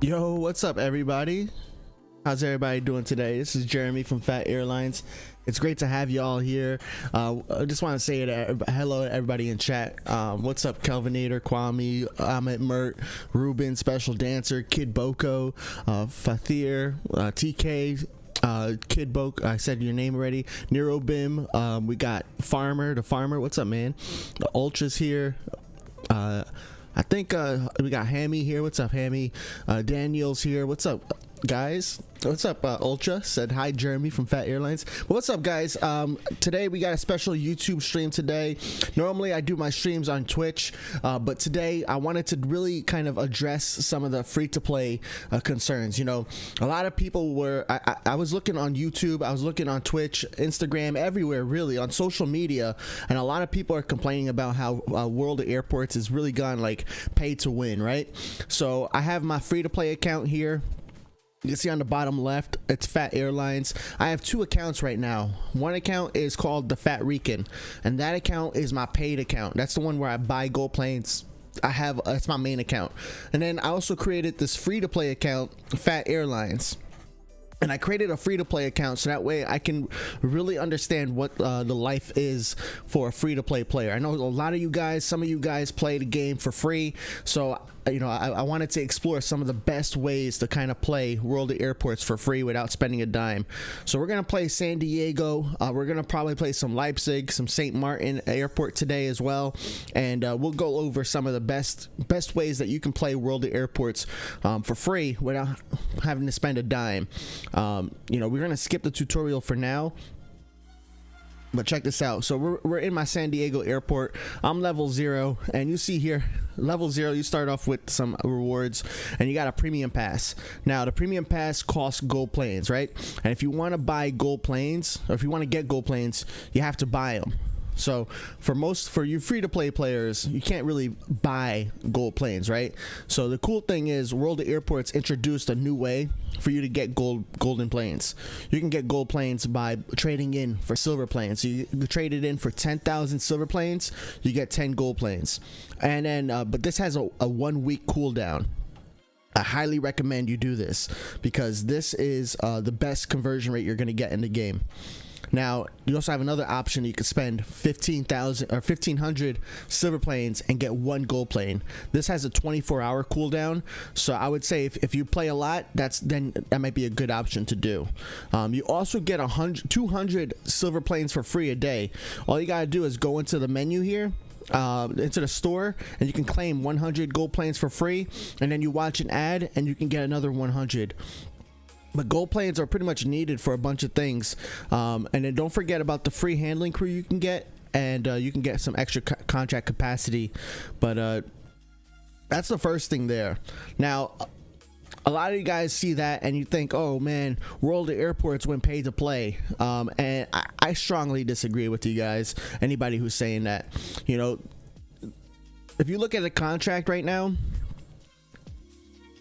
Yo, what's up, everybody? How's everybody doing today? This is Jeremy from Phat Airlines. It's great to have you all here. I just want to say hello to everybody in chat. What's up, Kelvinator, Kwame, Ahmed Mert, Ruben, Special Dancer, Kid Boko, Fathir, TK, Kid Boko, I said your name already, Nero Bim, we got the Farmer, what's up, man? The Ultras here. I think we got Hammy here. What's up, Hammy? Daniel's here. What's up, guys? What's up, Ultra? Said hi, Jeremy from Phat Airlines. Well, what's up, guys? Today we got a special YouTube stream today. Normally I do my streams on Twitch, but today I wanted to really kind of address some of the free-to-play concerns. You know, a lot of people were, I was looking on YouTube, I was looking on Twitch, Instagram, everywhere really, on social media, and a lot of people are complaining about how World of Airports has really gone like pay to win, right? So I have my free-to-play account here. You can see on the bottom left, it's Phat Airlines. I have two accounts right now. One account is called the Fat Rican, and that account is my paid account. That's the one where I buy gold planes. It's my main account. And then I also created this free-to-play account, Phat Airlines. And I created a free-to-play account so that way I can really understand what the life is for a free-to-play player. I know a lot of you guys, some of you guys play the game for free, so you know, I wanted to explore some of the best ways to kind of play World of Airports for free without spending a dime. So we're gonna play San Diego. We're gonna probably play some Leipzig, some St. Martin Airport today as well, and we'll go over some of the best ways that you can play World of Airports for free without having to spend a dime. You know, we're gonna skip the tutorial for now. But check this out. So we're in my San Diego airport. I'm level 0, and you see here, level 0, you start off with some rewards, and you got a premium pass. Now the premium pass costs gold planes, right? And if you want to buy gold planes, or if you want to get gold planes, you have to buy them. So for you free-to-play players, you can't really buy gold planes, right? So the cool thing is World of Airports introduced a new way for you to get golden planes. You can get gold planes by trading in for silver planes. So you trade it in for 10,000 silver planes, you get 10 gold planes. And then but this has a 1 week cooldown. I highly recommend you do this because this is the best conversion rate you're going to get in the game. Now you also have another option. You could spend 15,000 or 1,500 silver planes and get 1 gold plane. This has a 24-hour cooldown, so I would say if you play a lot, that might be a good option to do. You also get 200 silver planes for free a day. All you gotta do is go into the menu here, into the store, and you can claim 100 gold planes for free, and then you watch an ad and you can get another 100. But gold planes are pretty much needed for a bunch of things, and then don't forget about the free handling crew you can get, and you can get some extra contract capacity. But that's the first thing there. Now a lot of you guys see that and you think, oh man, World of Airports went pay to play, and I strongly disagree with you guys, anybody who's saying that. You know, if you look at the contract right now,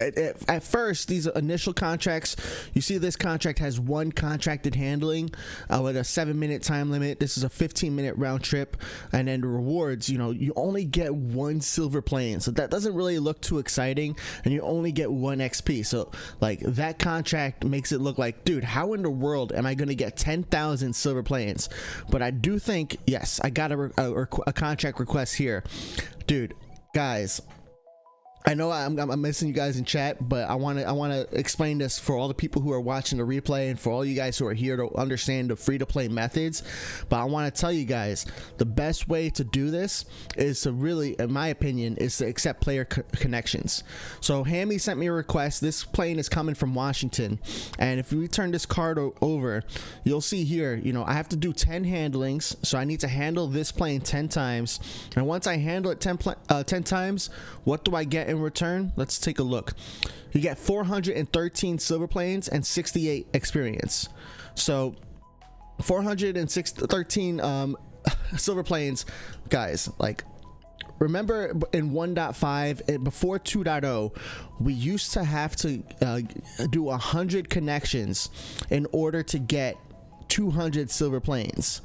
at first, these initial contracts, you see this contract has 1 contracted handling with a 7-minute time limit. This is a 15-minute round trip, and then the rewards, you know, you only get 1 silver plane, so that doesn't really look too exciting, and you only get 1 XP. So like that contract makes it look like, dude, how in the world am I gonna get 10,000 silver planes? But I do think, yes, I got a contract request here, dude, guys. I know I'm missing you guys in chat, but I want to explain this for all the people who are watching the replay and for all you guys who are here to understand the free-to-play methods. But I want to tell you guys, the best way to do this is to really, in my opinion, is to accept player connections. So Hammy sent me a request. This plane is coming from Washington, and if we turn this card over, you'll see here, you know, I have to do 10 handlings, so I need to handle this plane 10 times, and once I handle it 10 times, what do I get in return? Let's take a look. You get 413 silver planes and 68 experience. So 413 silver planes, guys. Like, remember in 1.5 before 2.0, we used to have to do 100 connections in order to get 200 silver planes.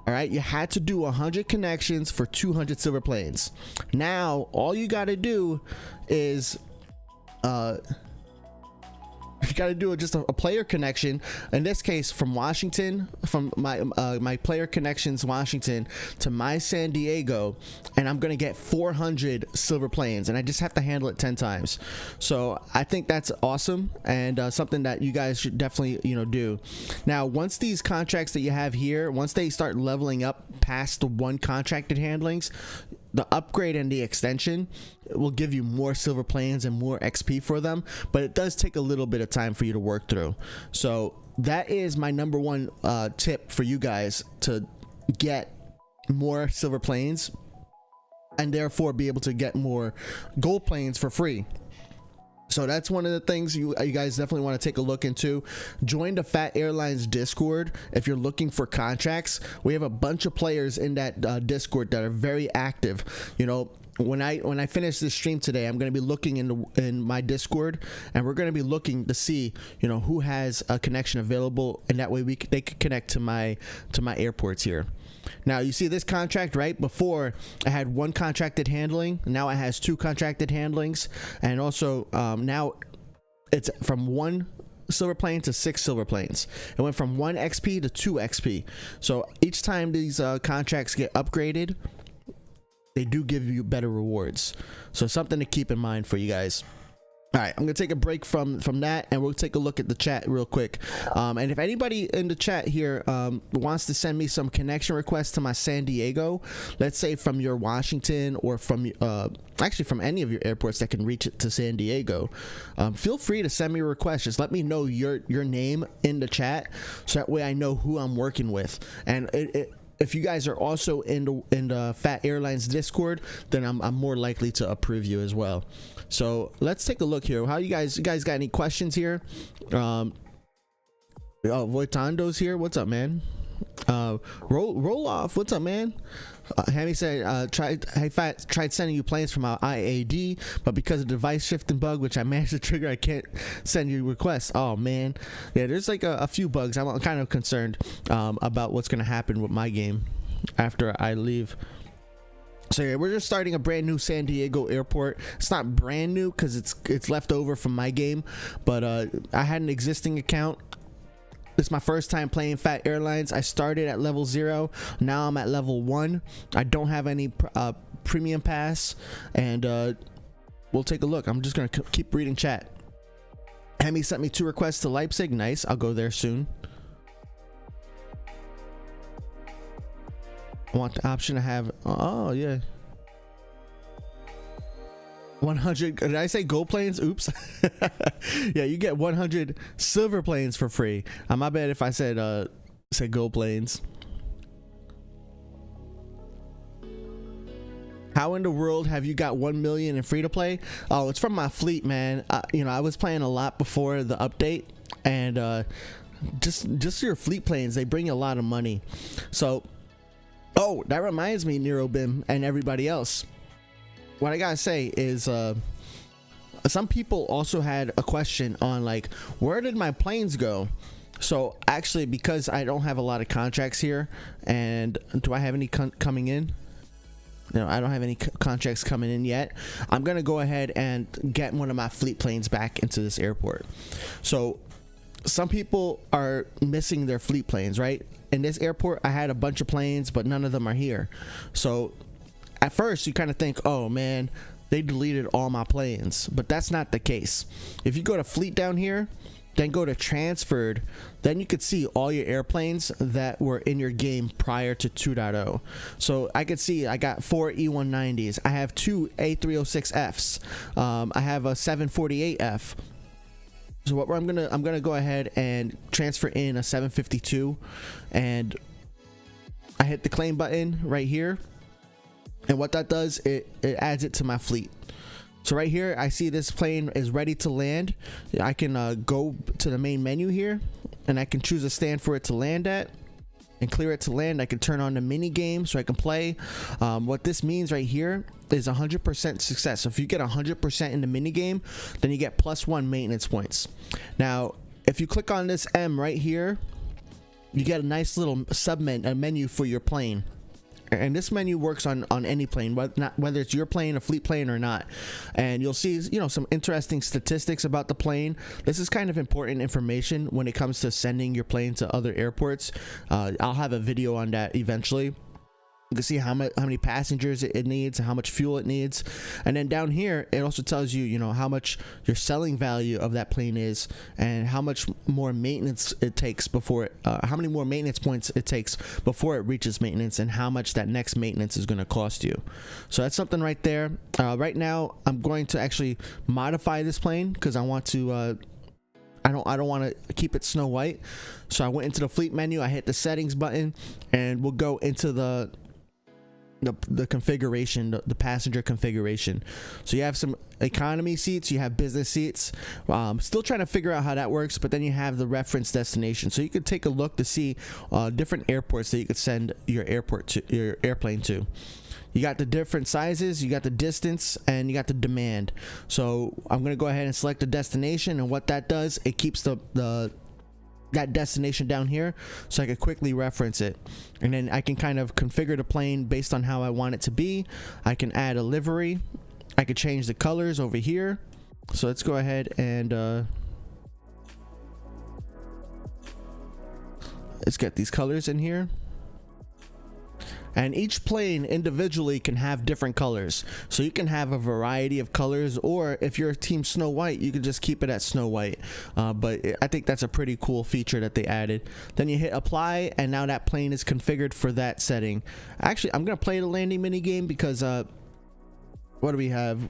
All right, you had to do 100 connections for 200 silver planes. Now all you got to do is you got to do just a player connection, in this case from Washington, from my player connections Washington to my San Diego, and I'm gonna get 400 silver planes, and I just have to handle it 10 times. So I think that's awesome, and something that you guys should definitely do. Now once these contracts that you have here, once they start leveling up past the 1 contracted handlings, the upgrade and the extension will give you more silver planes and more XP for them, but it does take a little bit of time for you to work through. So that is my number one tip for you guys, to get more silver planes and therefore be able to get more gold planes for free. So that's one of the things you guys definitely want to take a look into. Join the Phat Airlines Discord if you're looking for contracts. We have a bunch of players in that Discord that are very active. When I finish this stream today, I'm going to be looking in my Discord, and we're going to be looking to see who has a connection available, and that way they can connect to my airports here. Now you see this contract, right? Before I had 1 contracted handling, now it has 2 contracted handlings, and also now it's from 1 silver plane to 6 silver planes. It went from 1 XP to 2 XP. So each time these contracts get upgraded, they do give you better rewards. So something to keep in mind for you guys. All right, I'm gonna take a break from that, and we'll take a look at the chat real quick. And if anybody in the chat here wants to send me some connection requests to my San Diego, let's say from your Washington, or from actually from any of your airports that can reach it to San Diego, feel free to send me a request. Just let me know your name in the chat, so that way I know who I'm working with. And if you guys are also in the Phat Airlines Discord, then I'm more likely to approve you as well. So let's take a look here. How you guys got any questions here? Voitando's here. What's up, man? Roll off. What's up, man? Hammy said, tried sending you planes from our IAD, but because of the device shifting bug, which I managed to trigger, I can't send you requests. Oh man, yeah, there's like a few bugs. I'm kind of concerned about what's gonna happen with my game after I leave. So yeah, we're just starting a brand new San Diego airport. It's not brand new because it's left over from my game, but I had an existing account. This is my first time playing Phat Airlines. I started at level 0. Now I'm at level 1. I don't have any premium pass, and we'll take a look. I'm just gonna keep reading chat. Hemi sent me 2 requests to Leipzig. Nice. I'll go there soon. I want the option to have. Oh yeah. 100. Did I say gold planes? Oops. Yeah, you get 100 silver planes for free. My bad if I said gold planes. How in the world have you got 1 million in free to play? Oh, it's from my fleet, man. I was playing a lot before the update, and just your fleet planes, they bring you a lot of money. So, oh, that reminds me, NeroBim and everybody else. What I gotta say is some people also had a question on, like, where did my planes go? So actually, because I don't have a lot of contracts here, and do I have any coming in? No, I don't have any contracts coming in yet. I'm gonna go ahead and get one of my fleet planes back into this airport. So some people are missing their fleet planes, right? In this airport, I had a bunch of planes, but none of them are here. So at first, you kind of think, oh man, they deleted all my planes, but that's not the case. If you go to fleet down here, then go to transferred, then you could see all your airplanes that were in your game prior to 2.0. So I could see I got 4 E190s. I have 2 A306Fs. I have a 748F. So what I'm gonna go ahead and transfer in a 752, and I hit the claim button right here. And what that does, it adds it to my fleet. So right here, I see this plane is ready to land. I can go to the main menu here, and I can choose a stand for it to land at, and clear it to land. I can turn on the mini game so I can play. What this means right here is 100% success. So if you get 100% in the mini game, then you get +1 maintenance points. Now, if you click on this M right here, you get a nice little menu for your plane. And this menu works on any plane, whether it's your plane, a fleet plane, or not. And you'll see, you know, some interesting statistics about the plane. This is kind of important information when it comes to sending your plane to other airports. I'll have a video on that eventually. You can see how many passengers it needs, how much fuel it needs, and then down here it also tells you, you know, how much your selling value of that plane is, and how much more maintenance it takes before it, how many more maintenance points it takes before it reaches maintenance, and how much that next maintenance is going to cost you. So that's something right there. Right now, I'm going to actually modify this plane because I want to. I don't want to keep it Snow White. So I went into the fleet menu. I hit the settings button, and we'll go into the configuration, the passenger configuration. So you have some economy seats, you have business seats. Still trying to figure out how that works, but then you have the reference destination. So you could take a look to see different airports that you could send your airplane to. You got the different sizes, you got the distance, and you got the demand. So I'm going to go ahead and select the destination, and what that does, it keeps that destination down here so I could quickly reference it, and then I can kind of configure the plane based on how I want it to be. I can add a livery, I could change the colors over here. So let's go ahead and let's get these colors in here. And each plane individually can have different colors, so you can have a variety of colors, or if you're Team Snow White, you can just keep it at Snow White. But I think that's a pretty cool feature that they added. Then you hit apply, and now that plane is configured for that setting. Actually, I'm gonna play the landing mini game because what do we have?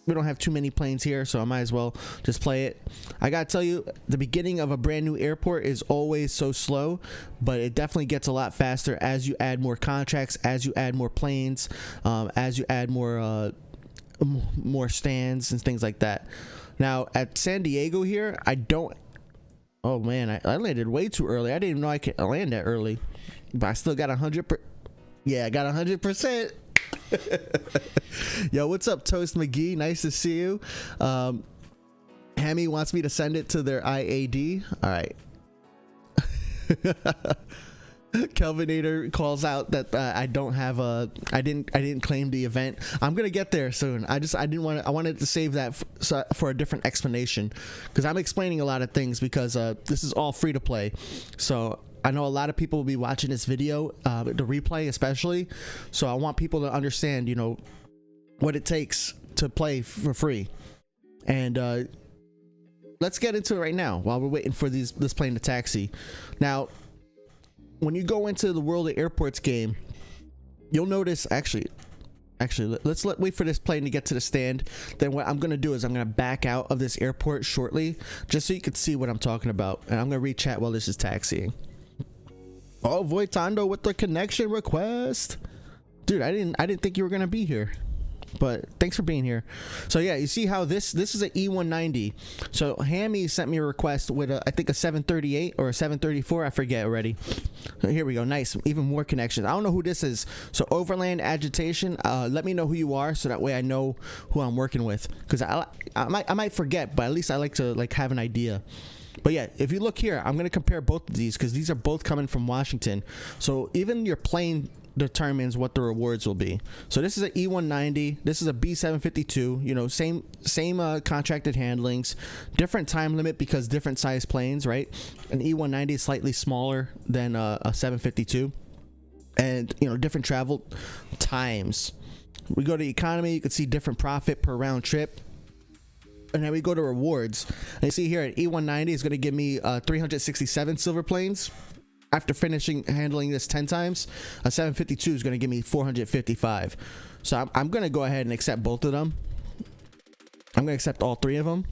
We don't have too many planes here, so I might as well just play it. I gotta tell you, the beginning of a brand new airport is always so slow, but it definitely gets a lot faster as you add more contracts, as you add more planes, as you add more stands and things like that. Now at San Diego here, oh man, I landed way too early. I didn't even know I could land that early, but I still got 100%. Yeah, I got 100%. Yo, what's up, Toast McGee? Nice to see you. Hammy wants me to send it to their IAD. All right. Kelvinator calls out that I don't have I didn't claim the event. I'm gonna get there soon. I wanted to save that for a different explanation, because I'm explaining a lot of things because this is all free to play. So I know a lot of people will be watching this video, the replay especially. So I want people to understand, you know, what it takes to play for free. And let's get into it right now while we're waiting for this plane to taxi. Now, when you go into the World of Airports game, you'll notice, actually, let's wait for this plane to get to the stand. Then what I'm going to do is I'm going to back out of this airport shortly, just so you can see what I'm talking about. And I'm going to re-chat while this is taxiing. Oh, Voitando with the connection request. Dude, I didn't think you were gonna be here, but thanks for being here. So yeah, you see how this is an E190. So Hammy sent me a request with I think a 738 or a 734, I forget already. Here we go. Nice, even more connections. I don't know who this is. So Overland Agitation, let me know who you are so that way I know who I'm working with, because I might forget, but at least I like to have an idea. But yeah, if you look here, I'm going to compare both of these because these are both coming from Washington. So even your plane determines what the rewards will be. So this is an E190. This is a B752. You know, same contracted handlings, different time limit because different size planes, right? An E190 is slightly smaller than a 752, and you know, different travel times. We go to economy, you can see different profit per round trip. And then we go to rewards, and you see here an E190 is going to give me 367 silver planes after finishing handling this 10 times. A 752 is going to give me 455. So I'm going to go ahead and accept both of them. I'm going to accept all three of them.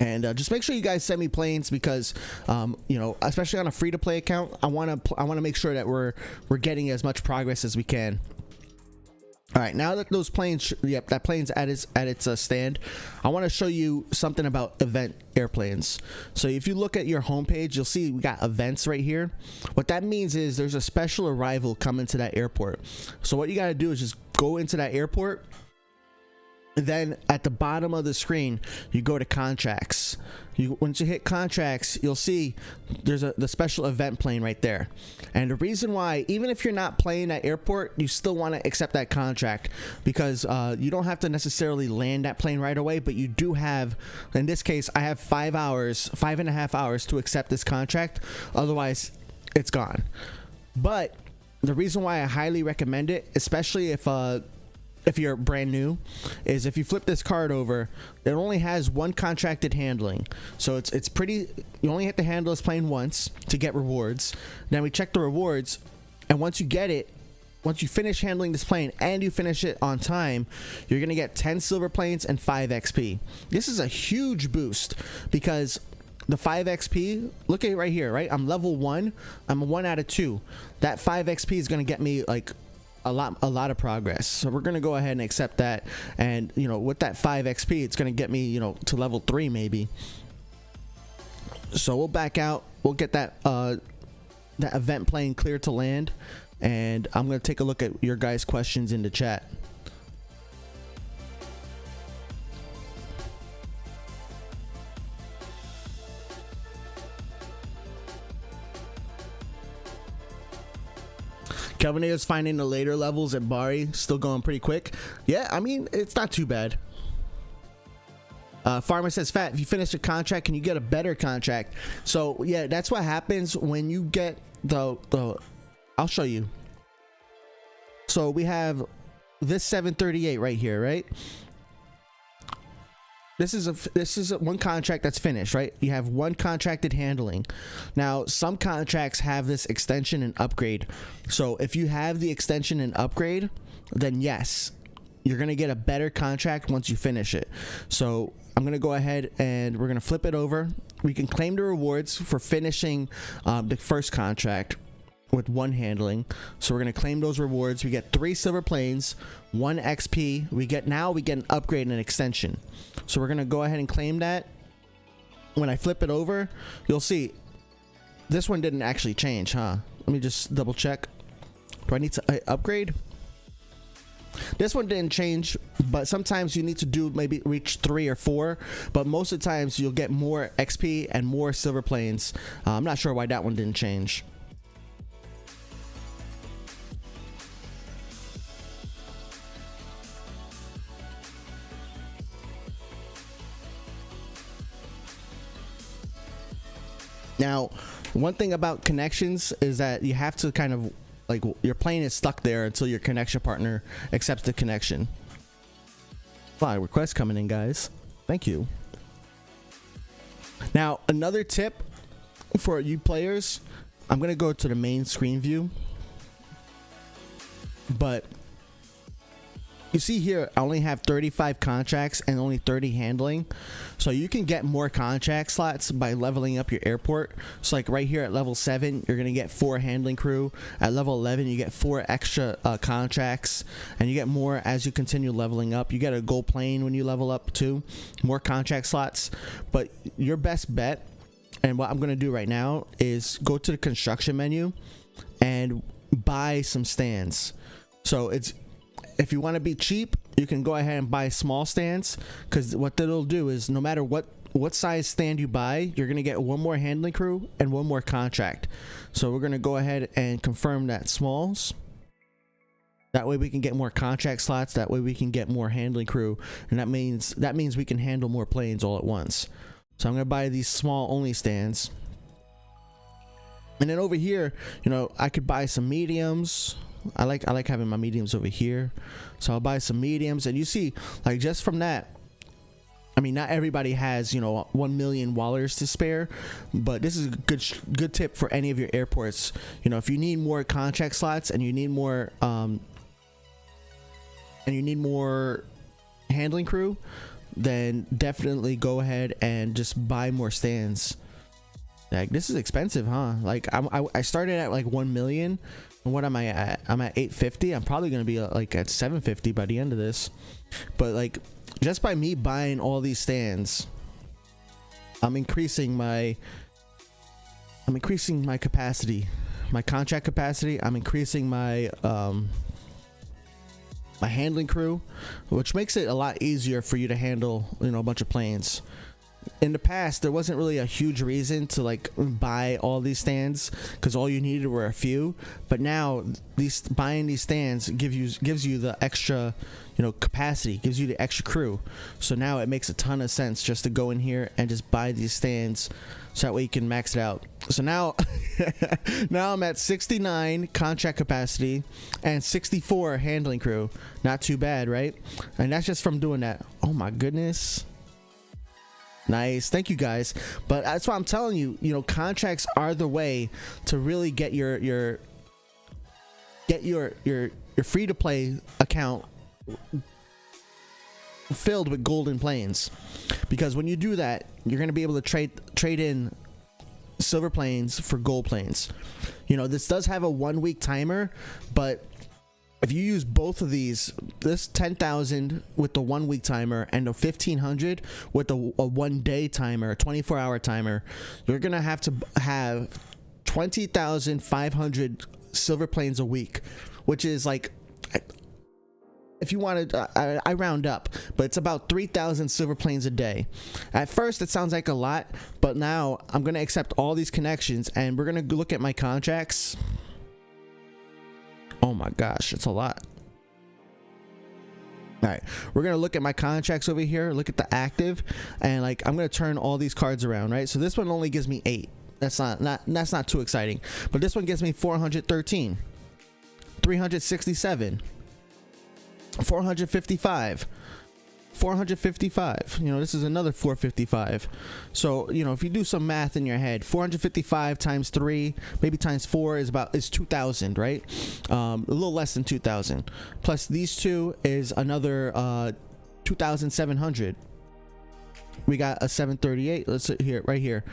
And just make sure you guys send me planes because you know, especially on a free to play account, I want to make sure that we're getting as much progress as we can. All right, now that those planes, that plane's at its stand, I want to show you something about event airplanes. So if you look at your homepage, you'll see we got events right here. What that means is there's a special arrival coming to that airport. So what you got to do is just go into that airport, And then at the bottom of the screen, you go to contracts. Once you hit contracts, you'll see there's the special event plane right there. And the reason why, even if you're not playing at airport, you still want to accept that contract, because you don't have to necessarily land that plane right away, but you do have, in this case, I have 5.5 hours to accept this contract. Otherwise, it's gone. But the reason why I highly recommend it, especially if you're brand new, is if you flip this card over, it only has one contracted handling. So it's pretty, you only have to handle this plane once to get rewards. Then we check the rewards, and once you get it, once you finish handling this plane and you finish it on time, you're gonna get 10 silver planes and 5 XP. This is a huge boost, because the 5 XP, look at it right here, right? I'm level 1, I'm a 1 out of 2. That 5 XP is gonna get me like a lot of progress. So we're gonna go ahead and accept that, and you know, with that 5 XP, it's gonna get me, you know, to level 3 maybe. So we'll back out, we'll get that event plane clear to land, and I'm gonna take a look at your guys' questions in the chat. Kelvin is finding the later levels at Bari still going pretty quick. Yeah, I mean, it's not too bad. Farmer says, Fat, if you finish a contract, can you get a better contract? So yeah, that's what happens when you get the I'll show you. So we have this 738 right here, right? This is one contract that's finished, right? You have one contracted handling. Now, some contracts have this extension and upgrade. So if you have the extension and upgrade, then yes, you're gonna get a better contract once you finish it. So I'm gonna go ahead and we're gonna flip it over. We can claim the rewards for finishing the first contract with one handling. So we're gonna claim those rewards. We get 3 silver planes, 1 XP. We get an upgrade and an extension. So we're gonna go ahead and claim that. When I flip it over, you'll see this one didn't actually change, huh? Let me just double check. Do I need to upgrade? This one didn't change, but sometimes you need to do maybe reach 3 or 4, but most of the times you'll get more XP and more silver planes. I'm not sure why that one didn't change. Now, one thing about connections is that you have to kind of, like, your plane is stuck there until your connection partner accepts the connection. A lot of requests coming in, guys. Thank you. Now, another tip for you players, I'm going to go to the main screen view. But you see here, I only have 35 contracts and only 30 handling. So you can get more contract slots by leveling up your airport. So like right here at level 7, you're going to get 4 handling crew. At level 11, you get 4 extra contracts. And you get more as you continue leveling up. You get a gold plane when you level up too. More contract slots. But your best bet, and what I'm going to do right now, is go to the construction menu and buy some stands. So if you want to be cheap, you can go ahead and buy small stands, because what that'll do is no matter what size stand you buy, you're going to get 1 more handling crew and 1 more contract. So we're going to go ahead and confirm that smalls. That way we can get more contract slots. That way we can get more handling crew. And that means we can handle more planes all at once. So I'm going to buy these small only stands. And then over here, you know, I could buy some mediums. I like having my mediums over here, so I'll buy some mediums. And you see, like, just from that, I mean, not everybody has, you know, 1 million wallers to spare, but this is a good tip for any of your airports. You know, if you need more contract slots and you need more handling crew, then definitely go ahead and just buy more stands. Like, this is expensive, huh? Like, I started at like 1 million. And what am I at? I'm at 850. I'm probably gonna be like at 750 by the end of this. But like, just by me buying all these stands, I'm increasing my capacity, my contract capacity. I'm increasing my a handling crew, which makes it a lot easier for you to handle, you know, a bunch of planes. In the past, there wasn't really a huge reason to like buy all these stands because all you needed were a few. But now, buying these stands gives you the extra, you know, capacity, gives you the extra crew. So now it makes a ton of sense just to go in here and just buy these stands, so that way you can max it out. So now, now I'm at 69 contract capacity and 64 handling crew. Not too bad, right? And that's just from doing that. Oh my goodness. Nice, thank you guys. But that's why I'm telling you, you know, contracts are the way to really get your free to play account filled with golden planes, because when you do that, you're going to be able to trade in silver planes for gold planes. You know, this does have a 1 week timer, but if you use both of these, this 10,000 with the 1 week timer and the 1,500 with a 1 day timer, a 24-hour timer, you're gonna have to have 20,500 silver planes a week, which is like, if you wanted, I round up, but it's about 3,000 silver planes a day. At first, it sounds like a lot, but now I'm gonna accept all these connections, and we're gonna look at my contracts. Oh my gosh, it's a lot. All right, we're gonna look at my contracts over here, look at the active, and like I'm gonna turn all these cards around, right? So this one only gives me 8. That's not too exciting, but this one gives me 413, 367, 455, 455. You know, this is another 455. So, you know, if you do some math in your head, 455 times 3, maybe times 4 is 2,000, right? A little less than 2,000. Plus these two is another 2,700. We got a 738. Let's sit here, right here.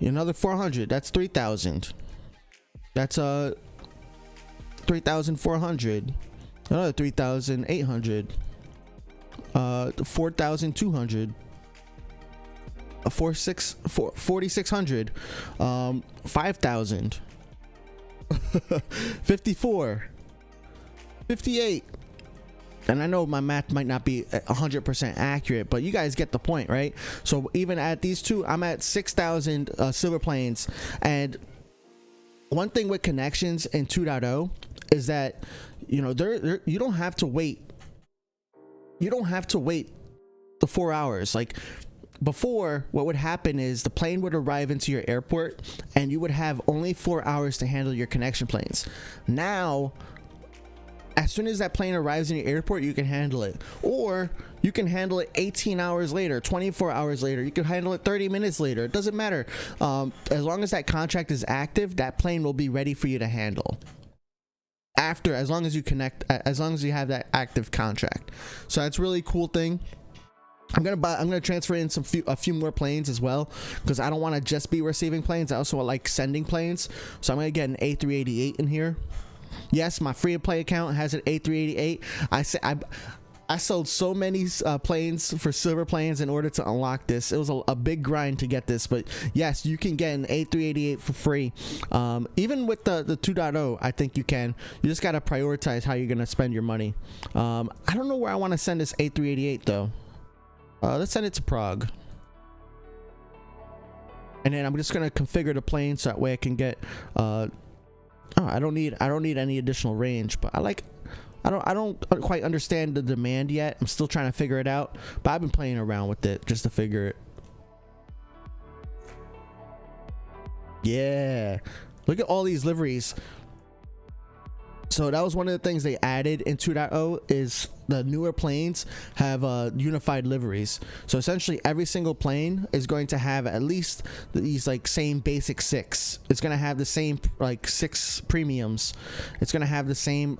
Another 400. That's 3,000. That's 3,400. Another 3,800. 4,200, 4,600, 5,000, 54, 58. And I know my math might not be 100% accurate, but you guys get the point, right? So even at these two, I'm at 6,000 silver planes. And one thing with connections in 2.0 is that, you know, you don't have to wait. You don't have to wait the 4 hours. Like before, what would happen is the plane would arrive into your airport and you would have only 4 hours to handle your connection planes. Now, as soon as that plane arrives in your airport, you can handle it. Or you can handle it 18 hours later, 24 hours later. You can handle it 30 minutes later. It doesn't matter. As long as that contract is active, that plane will be ready for you to handle. As long as you have that active contract. So that's a really cool thing. I'm gonna transfer in a few more planes as well, because I don't want to just be receiving planes. I also like sending planes. So I'm gonna get an A388 in here. Yes, my free to play account has an A388. I sold so many planes for silver planes in order to unlock this. It was a big grind to get this, but yes, you can get an A388 for free. Even with the 2.0, I think you can. You just got to prioritize how you're going to spend your money. I don't know where I want to send this A388 though. Let's send it to Prague. And then I'm just going to configure the plane so that way I can get I don't need any additional range, but I don't quite understand the demand yet. I'm still trying to figure it out, but I've been playing around with it just to figure it. Yeah, look at all these liveries. So that was one of the things they added in 2.0 is the newer planes have unified liveries. So essentially every single plane is going to have at least these like same basic 6. It's going to have the same like 6 premiums. It's going to have the same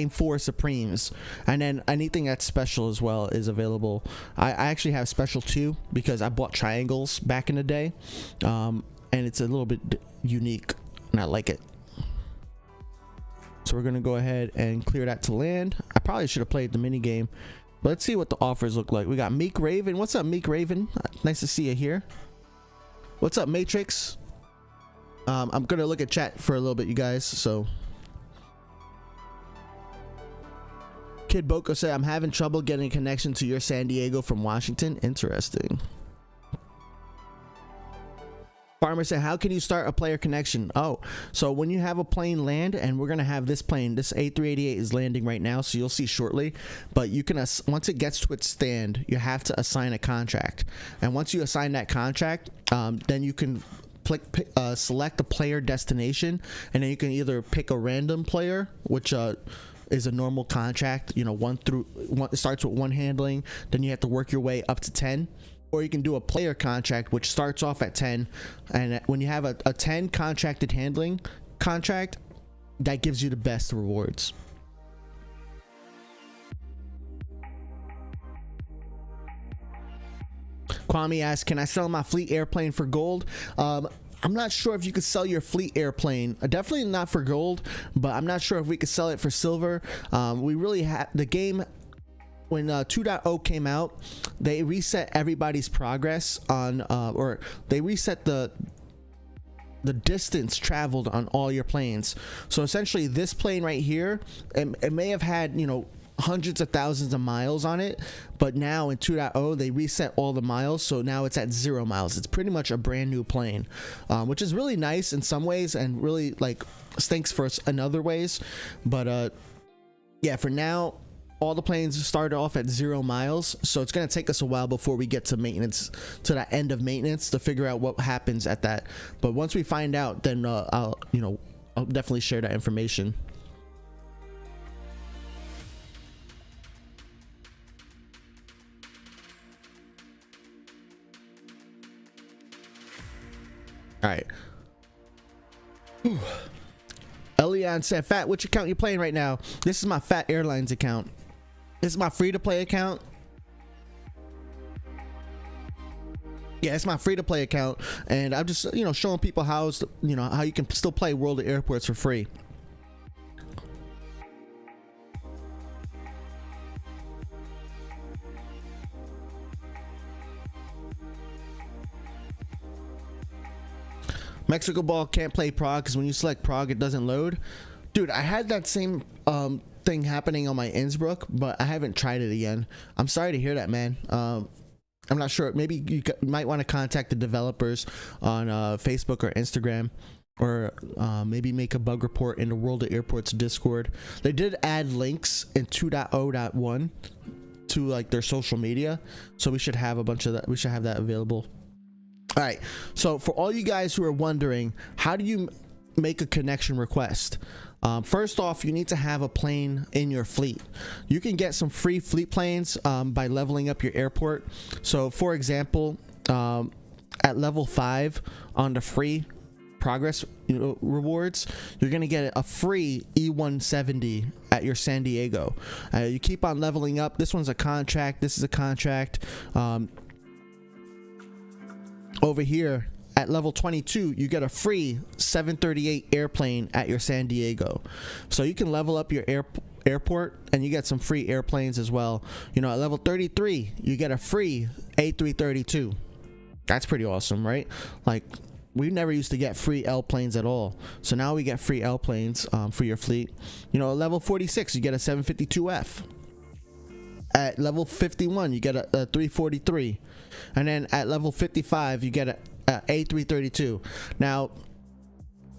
4 supremes, and then anything that's special as well is available. I actually have special too because I bought triangles back in the day, and it's a little bit unique and I like it. So we're gonna go ahead and clear that to land. I probably should have played the mini game, but let's see what the offers look like. We got Meek Raven. What's up, Meek Raven? Nice to see you here. What's up, Matrix? I'm gonna look at chat for a little bit, you guys. So Kid Boko said, I'm having trouble getting a connection to your San Diego from Washington. Interesting. Farmer said, how can you start a player connection? Oh, so when you have a plane land, and we're going to have this plane, this A388 is landing right now, so you'll see shortly, but you can, once it gets to its stand, you have to assign a contract. And once you assign that contract, then you can select a player destination, and then you can either pick a random player, which is a normal contract, you know, it starts with 1 handling, then you have to work your way up to 10. Or you can do a player contract, which starts off at 10, and when you have a 10 contracted handling contract, that gives you the best rewards. Kwame asks, can I sell my fleet airplane for gold? I'm not sure if you could sell your fleet airplane. Definitely not for gold, but I'm not sure if we could sell it for silver. We really have the game. When 2.0 came out, they reset everybody's progress on, or they reset the distance traveled on all your planes. So essentially, this plane right here, it may have had, you know, hundreds of thousands of miles on it, but now in 2.0 they reset all the miles, so now it's at 0 miles. It's pretty much a brand new plane, which is really nice in some ways and really like stinks for us in other ways. But yeah, for now, all the planes started off at 0 miles, so it's going to take us a while before we get to maintenance, to that end of maintenance, to figure out what happens at that. But once we find out, then I'll definitely share that information. All right. Elian said, Phat, which account you playing right now? This is my Phat Airlines account. This is my free-to-play account. Yeah, it's my free-to-play account, and I'm just, you know, showing people how you can still play World of Airports for free. Mexico Ball can't play Prague because when you select Prague, it doesn't load. Dude, I had that same thing happening on my Innsbruck, but I haven't tried it again. I'm sorry to hear that, man. I'm not sure. Maybe you might want to contact the developers on Facebook or Instagram, or maybe make a bug report in the World of Airports Discord. They did add links in 2.0.1 to like their social media, so we should have a bunch of that. We should have that available. All right, so for all you guys who are wondering, how do you make a connection request? First off, you need to have a plane in your fleet. You can get some free fleet planes by leveling up your airport. So for example, at level 5 on the free progress rewards, you're gonna get a free E170 at your San Diego. You keep on leveling up. This one's a contract, this is a contract. Over here at level 22, you get a free 738 airplane at your San Diego. So you can level up your airport and you get some free airplanes as well. You know, at level 33, you get a free A332. That's pretty awesome, right? Like, we never used to get free L planes at all, so now we get free L planes for your fleet. You know, at level 46, you get a 752F. At level 51, you get a 343, and then at level 55, you get a A332. Now,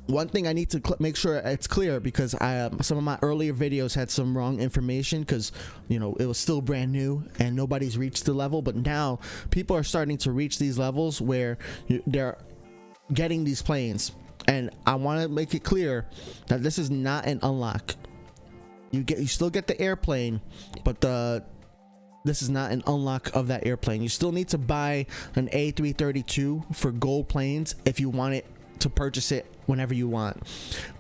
one thing I need to make sure it's clear, because some of my earlier videos had some wrong information, because, you know, it was still brand new and nobody's reached the level, but now people are starting to reach these levels where they're getting these planes, and I want to make it clear that this is not an unlock. You still get the airplane, but this is not an unlock of that airplane. You still need to buy an A332 for gold planes if you want it to purchase it whenever you want.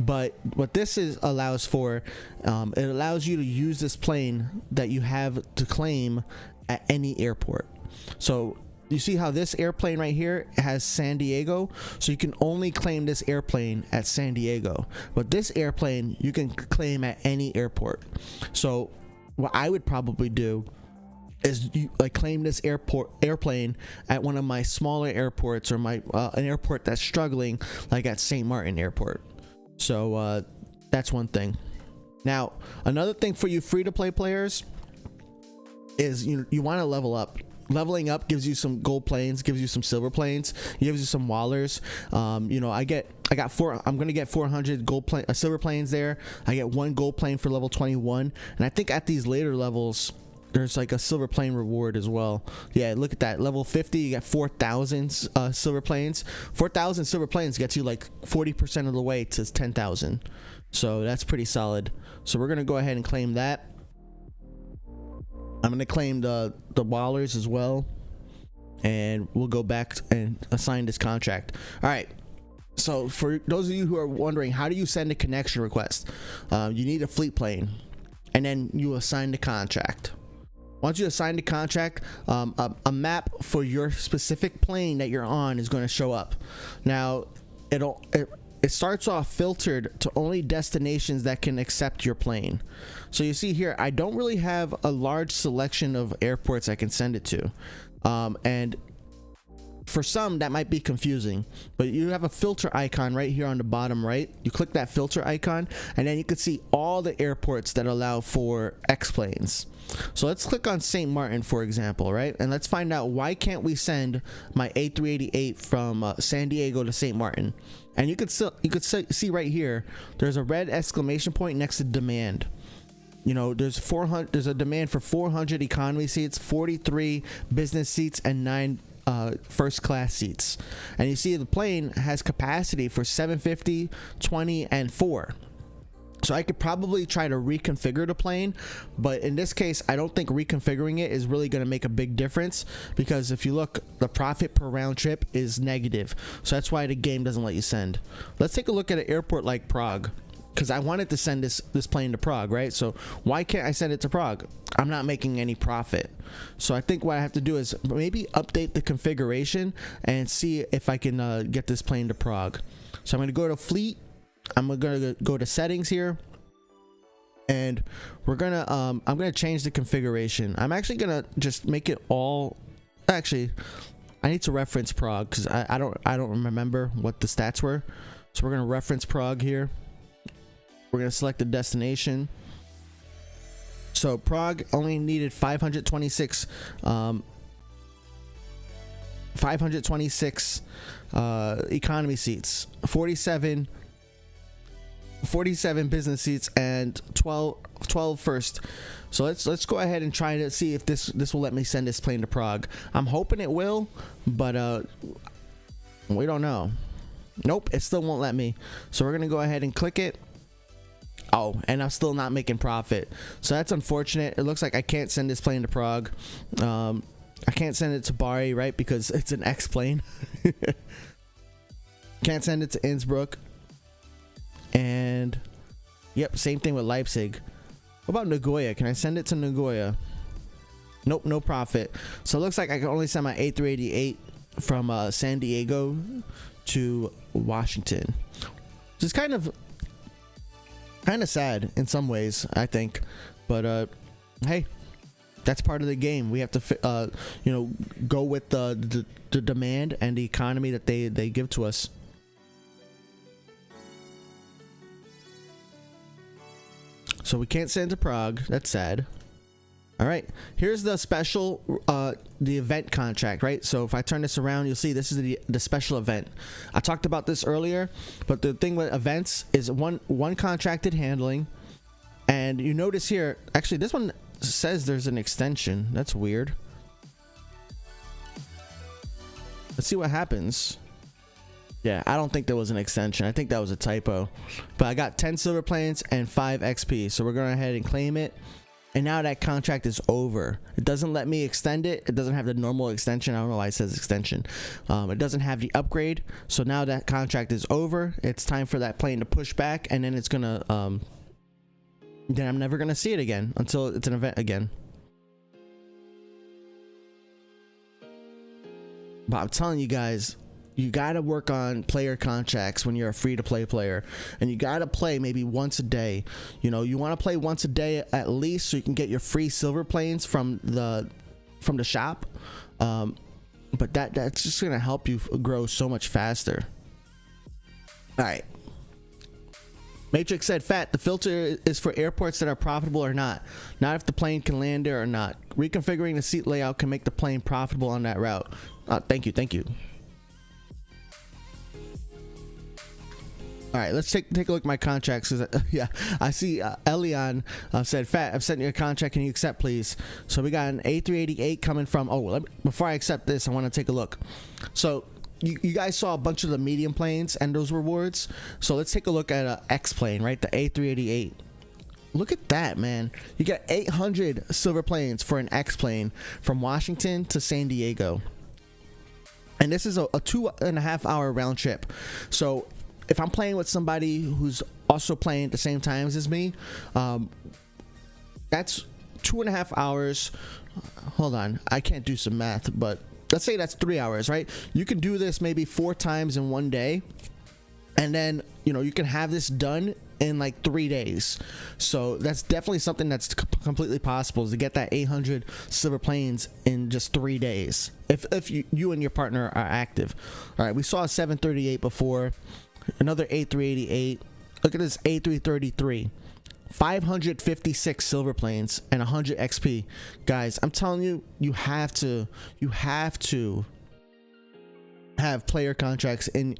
But what this allows for, it allows you to use this plane that you have to claim at any airport. So you see how this airplane right here has San Diego, so you can only claim this airplane at San Diego, but this airplane you can claim at any airport. So what I would probably do is claim this airplane at one of my smaller airports, or my an airport that's struggling, like at St. Martin Airport. So that's one thing. Now, another thing for you free to play players is you want to level up. Leveling up gives you some gold planes, gives you some silver planes, gives you some wallers. I'm gonna get 400 silver planes there. I get 1 gold plane for level 21, and I think at these later levels there's like a silver plane reward as well. Yeah, look at that. Level 50, you get 4,000 silver planes. 4,000 silver planes gets you like 40% of the way to 10,000. So that's pretty solid. So we're gonna go ahead and claim that. I'm gonna claim the wallers as well, and we'll go back and assign this contract. All right. So for those of you who are wondering, how do you send a connection request? You need a fleet plane, and then you assign the contract. Once you assign the contract, a map for your specific plane that you're on is going to show up. Now, it starts off filtered to only destinations that can accept your plane. So you see here, I don't really have a large selection of airports I can send it to, and for some that might be confusing, but you have a filter icon right here on the bottom right. You click that filter icon, and then you can see all the airports that allow for X planes. So let's click on St. Martin, for example, right? And let's find out, why can't we send my A388 from San Diego to St. Martin? And you could see right here, there's a red exclamation point next to demand. There's a demand for 400 economy seats, 43 business seats, and 9 first class seats. And you see the plane has capacity for 750, 20, and 4. So I could probably try to reconfigure the plane, but in this case I don't think reconfiguring it is really going to make a big difference, because if you look, the profit per round trip is negative. So that's why the game doesn't let you send. Let's take a look at an airport like Prague, because I wanted to send this plane to Prague, right? So why can't I send it to Prague? I'm not making any profit. So I think what I have to do is maybe update the configuration and see if I can get this plane to Prague. So I'm going to go to fleet. I'm gonna go to settings here, and we're gonna I'm gonna change the configuration. I'm actually gonna just make it all. Actually, I need to reference Prague because I don't remember what the stats were. So we're gonna reference Prague here. We're gonna select the destination. So Prague only needed 526 economy seats, 47 business seats, and 12 first. So let's go ahead and try to see if this will let me send this plane to Prague. I'm hoping it will, but we don't know. Nope, it still won't let me. So we're gonna go ahead and click it. Oh, and I'm still not making profit. So that's unfortunate. It looks like I can't send this plane to Prague. I can't send it to Bari, right? Because it's an X plane. Can't send it to Innsbruck. And yep, same thing with Leipzig. What about Nagoya? Can I send it to Nagoya? Nope, no profit. So it looks like I can only send my A388 from San Diego to Washington. Which is kind of sad in some ways, I think. But hey, that's part of the game. We have to go with the demand and the economy that they give to us. So we can't send to Prague. That's sad. All right, here's the special the event contract, right? So if I turn this around, you'll see this is the special event. I talked about this earlier, but the thing with events is one contracted handling. And you notice here, actually this one says there's an extension. That's weird. Let's see what happens. Yeah, I don't think there was an extension. I think that was a typo. But I got 10 silver planes and 5 XP. So we're going ahead and claim it. And now that contract is over. It doesn't let me extend it. It doesn't have the normal extension. I don't know why it says extension. It doesn't have the upgrade. So now that contract is over. It's time for that plane to push back. And then it's going to... then I'm never going to see it again until it's an event again. But I'm telling you guys... You gotta work on player contracts when you're a free-to-play player, and you gotta play maybe once a day. You want to play once a day at least, so you can get your free silver planes from the shop. But that's just gonna help you grow so much faster. All right. Matrix said, Fat, the filter is for airports that are profitable or not if the plane can land there or not. Reconfiguring the seat layout can make the plane profitable on that route. Thank you. All right, let's take a look at my contracts. Yeah, I see Elion said, Fat, I've sent you a contract. Can you accept, please? So we got an A388 coming from, before I accept this, I want to take a look. So you guys saw a bunch of the medium planes and those rewards. So let's take a look at an X plane, right? The A388. Look at that, man. You got 800 silver planes for an X plane from Washington to San Diego. And this is a 2.5 hour round trip. So if I'm playing with somebody who's also playing at the same times as me, that's 2.5 hours. Hold on, I can't do some math, but let's say that's 3 hours, right? You can do this maybe 4 times in one day, and then you can have this done in like 3 days. So that's definitely something that's completely possible, is to get that 800 silver planes in just 3 days if you and your partner are active. All right, we saw a 738 before. Another A388. Look at this A333. 556 silver planes and 100 XP. Guys, I'm telling you, you have to have player contracts in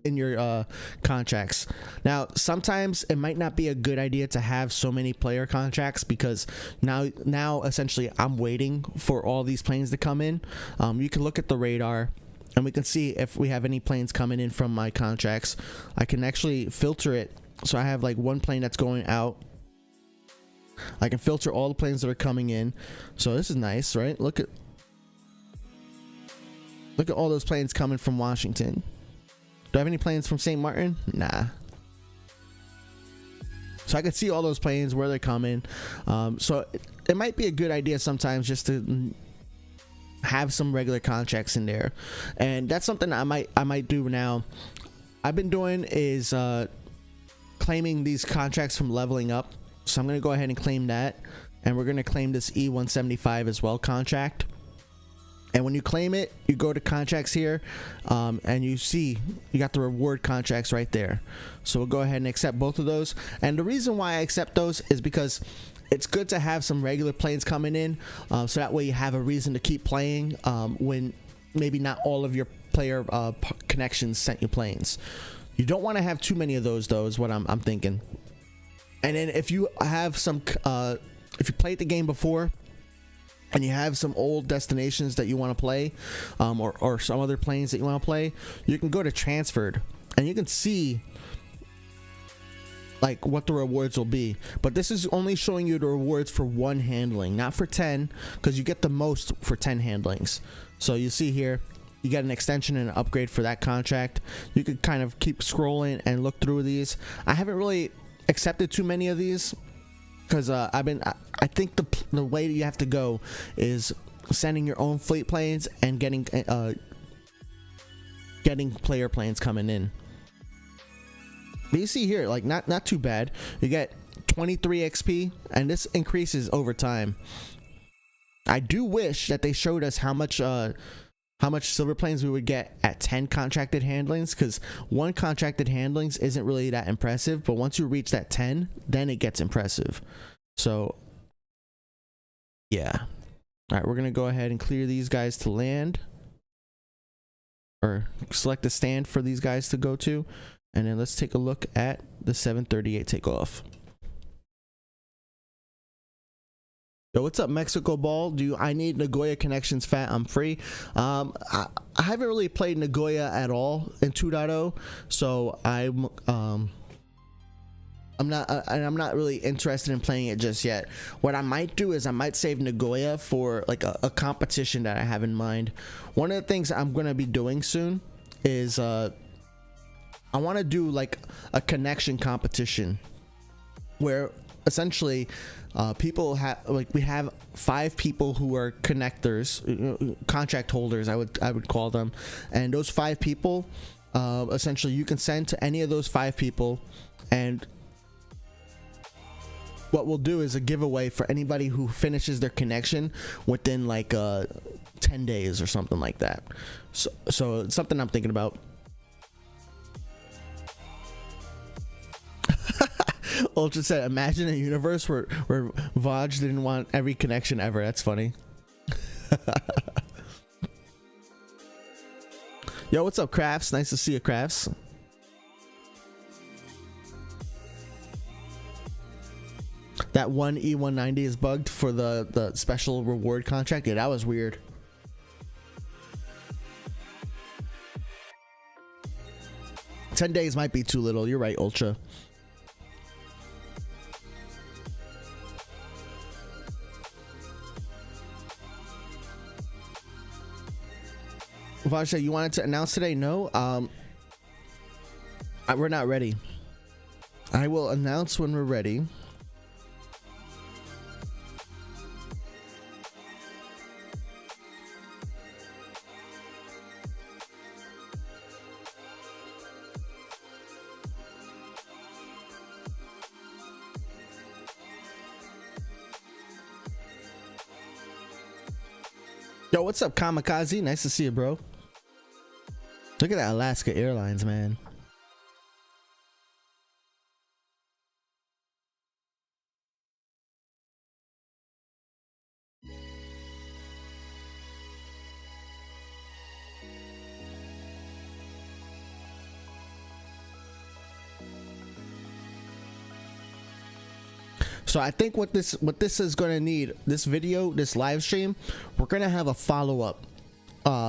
your contracts. Now, sometimes it might not be a good idea to have so many player contracts, because now essentially I'm waiting for all these planes to come in. You can look at the radar, and we can see if we have any planes coming in from my contracts. I can actually filter it. So I have like one plane that's going out. I can filter all the planes that are coming in. So this is nice, right? Look at all those planes coming from Washington. Do I have any planes from St. Martin? Nah. So I can see all those planes, where they're coming. So it might be a good idea sometimes just to have some regular contracts in there, and that's something I might do now. I've been doing is claiming these contracts from leveling up, so I'm gonna go ahead and claim that, and we're gonna claim this E175 as well contract. And when you claim it, you go to contracts here, and you see you got the reward contracts right there. So we'll go ahead and accept both of those. And the reason why I accept those is because it's good to have some regular planes coming in, so that way you have a reason to keep playing when maybe not all of your player connections sent you planes. You don't want to have too many of those, though, is what I'm thinking. And then if you have some, if you played the game before and you have some old destinations that you want to play, or some other planes that you want to play, you can go to transferred, and you can see like what the rewards will be. But this is only showing you the rewards for 1 handling, not for 10, because you get the most for 10 handlings. So you see here, you get an extension and an upgrade for that contract. You could kind of keep scrolling and look through these. I haven't really accepted too many of these, because I think the way you have to go is sending your own fleet planes and getting player planes coming in. But you see here, like not too bad. You get 23 XP, and this increases over time. I do wish that they showed us how much silver planes we would get at 10 contracted handlings, because 1 contracted handlings isn't really that impressive, but once you reach that 10, then it gets impressive. So yeah. All right, we're gonna go ahead and clear these guys to land, or select the stand for these guys to go to. And then let's take a look at the 738 takeoff. Yo, what's up, Mexico Ball? I need Nagoya connections, Fat? I'm free. I haven't really played Nagoya at all in 2.0, so I'm not really interested in playing it just yet. What I might do is I might save Nagoya for like a competition that I have in mind. One of the things I'm gonna be doing soon is I want to do like a connection competition where essentially people have, like, we have 5 people who are connectors, contract holders, I would call them, and those 5 people essentially you can send to any of those 5 people, and what we'll do is a giveaway for anybody who finishes their connection within like 10 days or something like that. So it's something I'm thinking about. Ultra said, imagine a universe where Vaj didn't want every connection ever. That's funny. Yo, what's up, Crafts? Nice to see you, Crafts. That one E190 is bugged for the special reward contract. Yeah, that was weird. $10 days might be too little. You're right, Ultra. Vaj said, you wanted to announce today? No, we're not ready. I will announce when we're ready. Yo, what's up, Kamikaze? Nice to see you, bro. Look at that Alaska Airlines, man. So I think what this is going to need, this video, this live stream, we're going to have a follow-up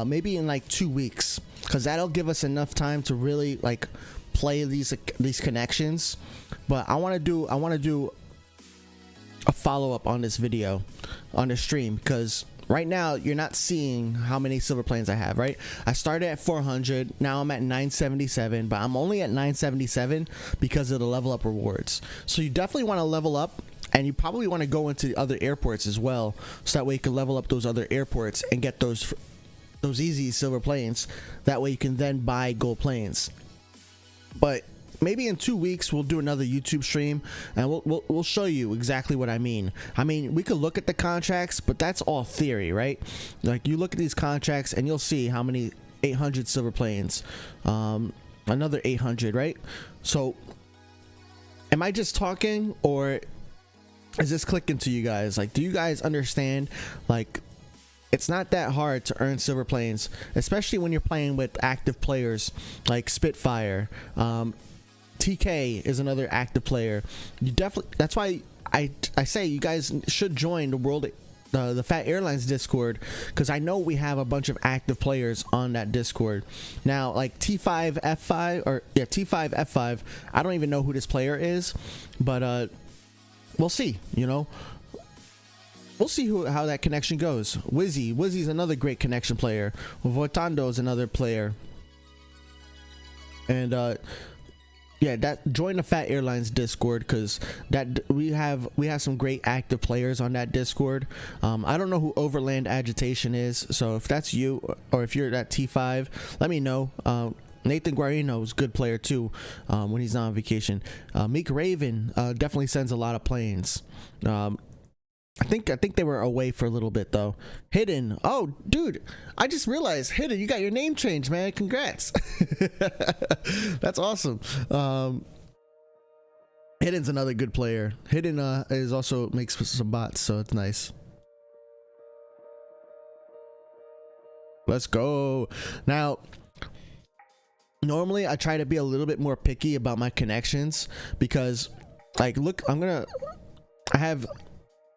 maybe in like 2 weeks, because that'll give us enough time to really like play these connections. But I want to do a follow-up on this video, on the stream, because right now you're not seeing how many silver planes I have, right? I started at 400, now I'm at 977, but I'm only at 977 because of the level up rewards. So you definitely want to level up, and you probably want to go into other airports as well, so that way you can level up those other airports and get those easy silver planes. That way you can then buy gold planes. But maybe in 2 weeks we'll do another YouTube stream, and we'll show you exactly what I mean. I mean, we could look at the contracts, but that's all theory, right? Like, you look at these contracts and you'll see how many 800 silver planes, another 800, right? So am I just talking, or is this clicking to you guys? Like, do you guys understand? Like, it's not that hard to earn silver planes, especially when you're playing with active players like Spitfire. TK is another active player. You definitely, that's why I say you guys should join the Phat Airlines Discord, because I know we have a bunch of active players on that Discord. Now, like T5F5, or yeah, T5F5, I don't even know who this player is, but we'll see, you know. We'll see how that connection goes. Wizzy's another great connection player. Votando is another player. And yeah, that join the Phat Airlines Discord, because that we have some great active players on that Discord. I don't know who Overland Agitation is, so if that's you, or if you're at T5, let me know. Nathan Guarino is a good player too, when he's not on vacation. Meek Raven definitely sends a lot of planes. I think they were away for a little bit though. Hidden, oh dude, I just realized, Hidden, you got your name changed, man. Congrats. That's awesome. Hidden's another good player. Hidden is also makes some bots, so it's nice. Let's go. Now, normally I try to be a little bit more picky about my connections, because like, look, I have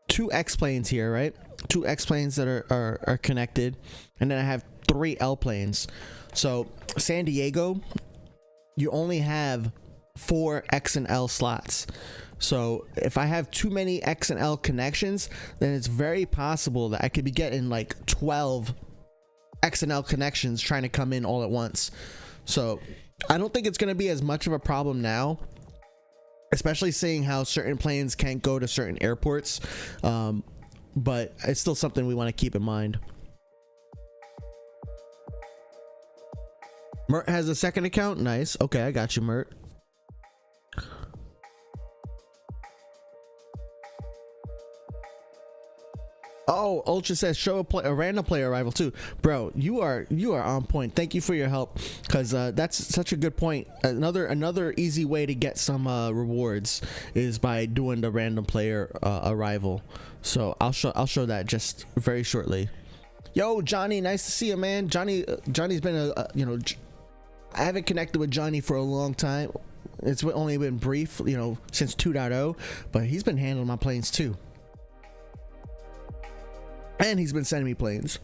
2 X planes here, right? 2 X planes that are connected, and then I have 3 L planes. So San Diego, you only have 4 X and L slots. So if I have too many X and L connections, then it's very possible that I could be getting like 12 X and L connections trying to come in all at once. So I don't think it's going to be as much of a problem now, especially seeing how certain planes can't go to certain airports, but it's still something we want to keep in mind. Mert has a second account. Nice. Okay, I got you, Mert. Oh, Ultra says show a random player arrival too, bro. You are on point. Thank you for your help, because that's such a good point. Another easy way to get some rewards is by doing the random player arrival. So I'll show that just very shortly. Yo, Johnny, nice to see you, man. Johnny's been I haven't connected with Johnny for a long time. It's only been brief, since 2.0, but he's been handling my planes too. And he's been sending me planes.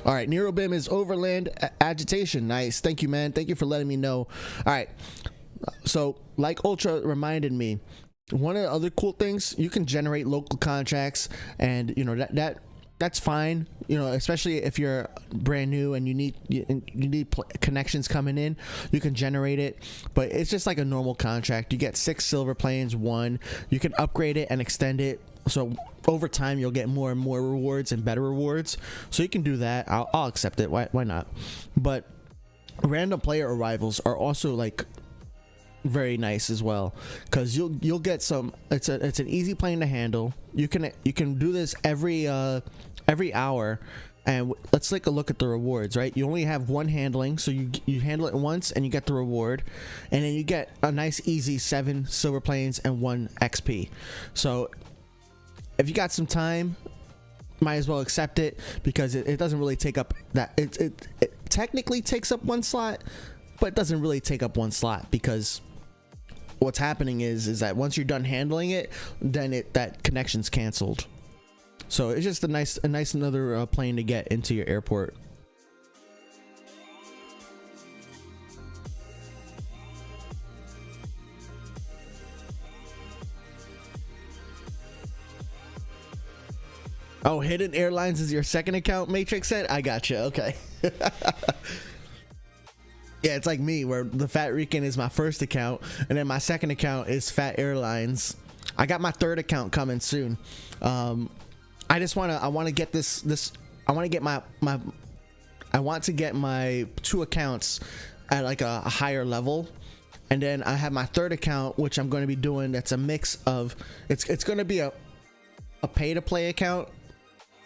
All right, Nero Bim is overland agitation. Nice. Thank you, man. Thank you for letting me know. All right. So, like Ultra reminded me, one of the other cool things, you can generate local contracts, and that's fine, especially if you're brand new and you need connections coming in. You can generate it, but it's just like a normal contract. You get 6 silver planes, 1. You can upgrade it and extend it, so over time you'll get more and more rewards and better rewards. So you can do that. I'll accept it. Why not? But random player arrivals are also like very nice as well, because you'll get some. It's an easy plane to handle. You can do this every hour, and let's take a look at the rewards. Right, you only have 1 handling, so you handle it once and you get the reward, and then you get a nice easy 7 silver planes and 1 XP. So if you got some time, might as well accept it, because it doesn't really take up that. It technically takes up 1 slot, but it doesn't really take up 1 slot, because what's happening is that once you're done handling it, then that connection's canceled. So it's just a nice another plane to get into your airport. Oh, Hidden Airlines is your second account, Matrix said. I gotcha. Okay. Yeah, it's like me, where the Fat Rican is my first account, and then my second account is Phat Airlines. I got my third account coming soon. I want to get this. I want to get my 2 accounts at like a higher level, and then I have my third account, which I'm going to be doing. That's a mix of. It's going to be a pay to play account.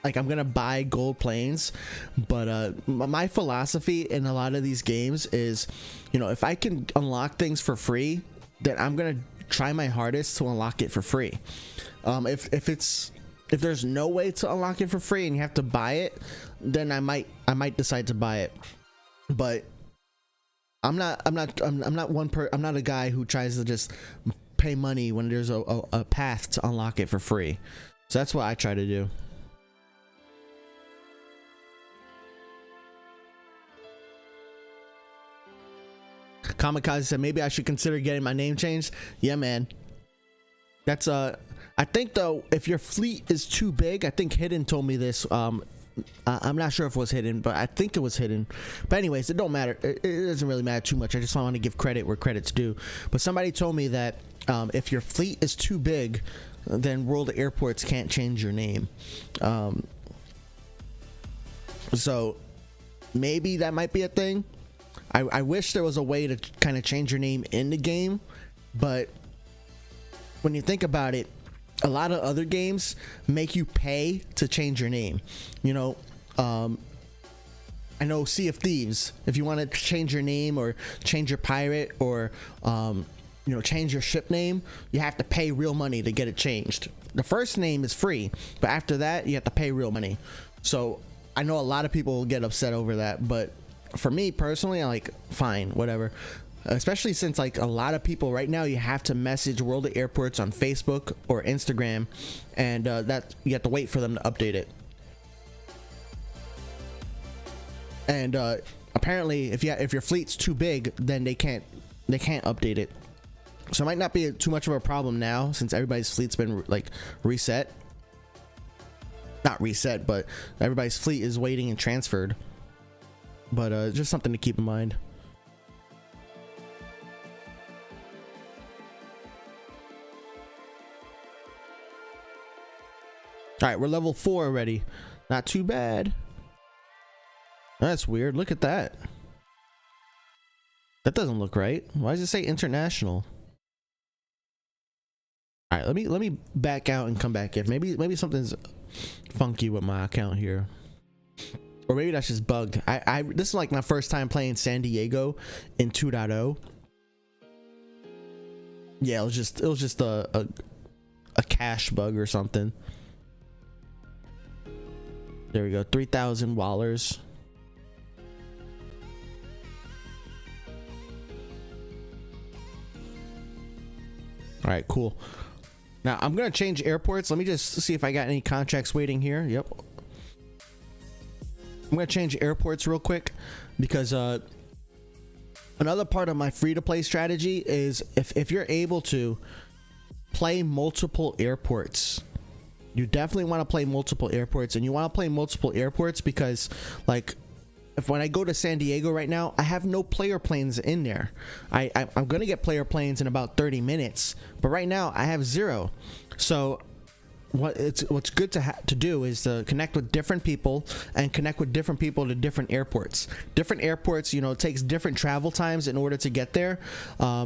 Like, I'm gonna buy gold planes, but my philosophy in a lot of these games is, if I can unlock things for free, then I'm gonna try my hardest to unlock it for free. If there's no way to unlock it for free and you have to buy it, then I might decide to buy it. But I'm not a guy who tries to just pay money when there's a path to unlock it for free. So that's what I try to do. Kamikaze said maybe I should consider getting my name changed. Yeah, man. That's I think though, if your fleet is too big, I think Hidden told me this. I'm not sure if it was Hidden, but I think it was Hidden. But anyways, it don't matter. It doesn't really matter too much. I just want to give credit where credit's due. But somebody told me that if your fleet is too big, then World Airports can't change your name. So maybe that might be a thing. I wish there was a way to kind of change your name in the game, but when you think about it, a lot of other games make you pay to change your name. I know Sea of Thieves, if you want to change your name or change your pirate or change your ship name, you have to pay real money to get it changed. The first name is free, but after that you have to pay real money. So I know a lot of people will get upset over that, but for me personally, I'm like, fine, whatever. Especially since like a lot of people right now, you have to message World of Airports on Facebook or Instagram, and that you have to wait for them to update it. And apparently, if your fleet's too big, then they can't update it. So it might not be too much of a problem now, since everybody's fleet's been like reset. Not reset, but everybody's fleet is waiting and transferred. But just something to keep in mind. All right, we're level 4 already. Not too bad. That's weird. Look at that. That doesn't look right. Why does it say international? All right, let me back out and come back in. Maybe something's funky with my account here, or maybe that's just bugged. I this is like my first time playing San Diego in 2.0. Yeah, it was just a cache bug or something. There we go, $3,000. All right, cool. Now I'm gonna change airports. Let me just see if I got any contracts waiting here. Yep. I'm gonna change airports real quick because another part of my free-to-play strategy is if you're able to play multiple airports, you definitely want to play multiple airports, and you want to play multiple airports because, like, when I go to San Diego right now, I have no player planes in there. I'm gonna get player planes in about 30 minutes, but right now I have 0. So what's good to do is to connect with different people and connect with different people to different airports. Different airports, you know, it takes different travel times in order to get there.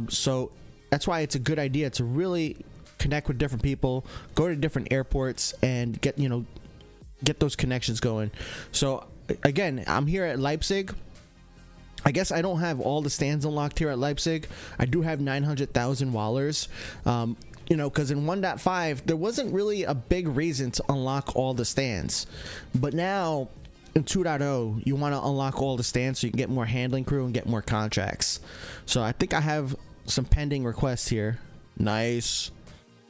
So that's why it's a good idea to really connect with different people, go to different airports, and get those connections going. So again, I'm here at Leipzig. I guess I don't have all the stands unlocked here at Leipzig. I do have 900,000 wallers. You know, because in 1.5 there wasn't really a big reason to unlock all the stands, but now in 2.0 you want to unlock all the stands so you can get more handling crew and get more contracts. So I think I have some pending requests here. Nice.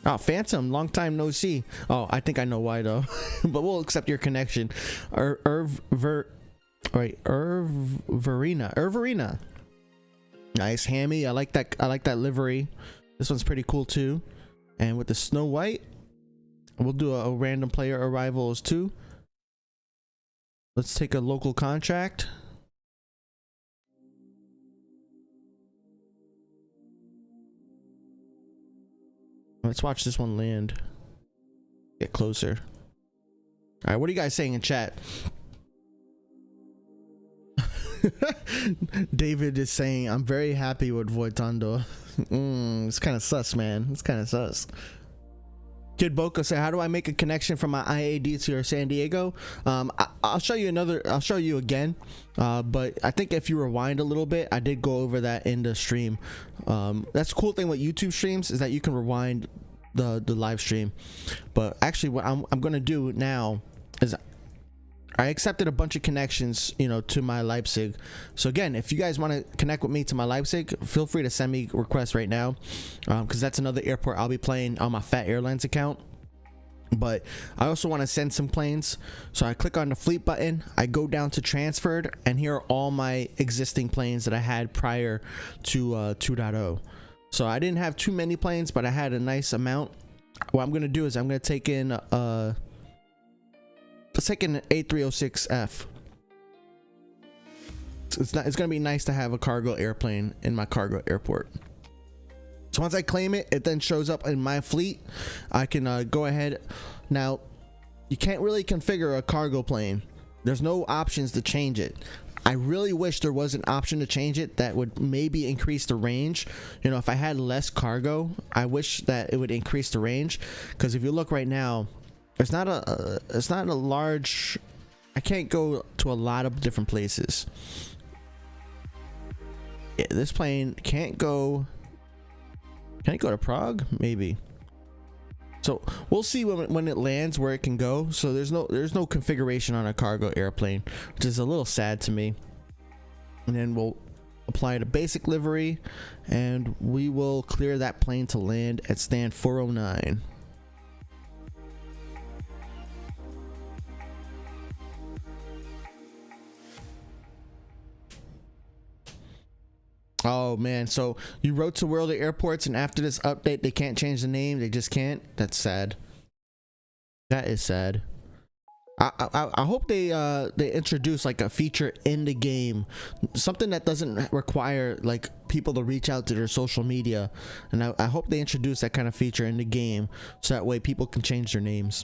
Oh, Phantom, long time no see. Oh, I think I know why though. But we'll accept your connection. Irverina. Nice. Hammy, I like that livery. This one's pretty cool too. And with the Snow White, we'll do a random player arrivals too. Let's take a local contract. Let's watch this one land. Get closer. All right, what are you guys saying in chat? David is saying, I'm very happy with Voitando. It's kind of sus, man. It's kind of sus. Kid Boko say, how do I make a connection from my IAD to your San Diego? I'll show you again. But I think if you rewind a little bit, I did go over that in the stream. That's the cool thing with YouTube streams is that you can rewind the live stream. But actually what I'm gonna do now is I accepted a bunch of connections, you know, to my Leipzig. So again, if you guys want to connect with me to my Leipzig, feel free to send me requests right now, because that's another airport I'll be playing on my Phat Airlines account. But I also want to send some planes, so I click on the fleet button, I go down to transferred, and here are all my existing planes that I had prior to 2.0. So I didn't have too many planes, but I had a nice amount. What I'm gonna do is I'm gonna take in let's take an A306F. It's gonna be nice to have a cargo airplane in my cargo airport. So once I claim it, it then shows up in my fleet. I can go ahead. Now, you can't really configure a cargo plane. There's no options to change it. I really wish there was an option to change it that would maybe increase the range. You know, if I had less cargo, I wish that it would increase the range. Because if you look right now, it's not a large. I can't go to a lot of different places. Yeah, this plane can't go. Can it go to Prague? Maybe. So we'll see when it lands where it can go. So there's no configuration on a cargo airplane, which is a little sad to me. And then we'll apply the basic livery, and we will clear that plane to land at stand 409. Oh man, so you wrote to World of Airports, and after this update they can't change the name. They just can't. That's sad. That is sad. I hope they introduce like a feature in the game, something that doesn't require like people to reach out to their social media, and I hope they introduce that kind of feature in the game so that way people can change their names.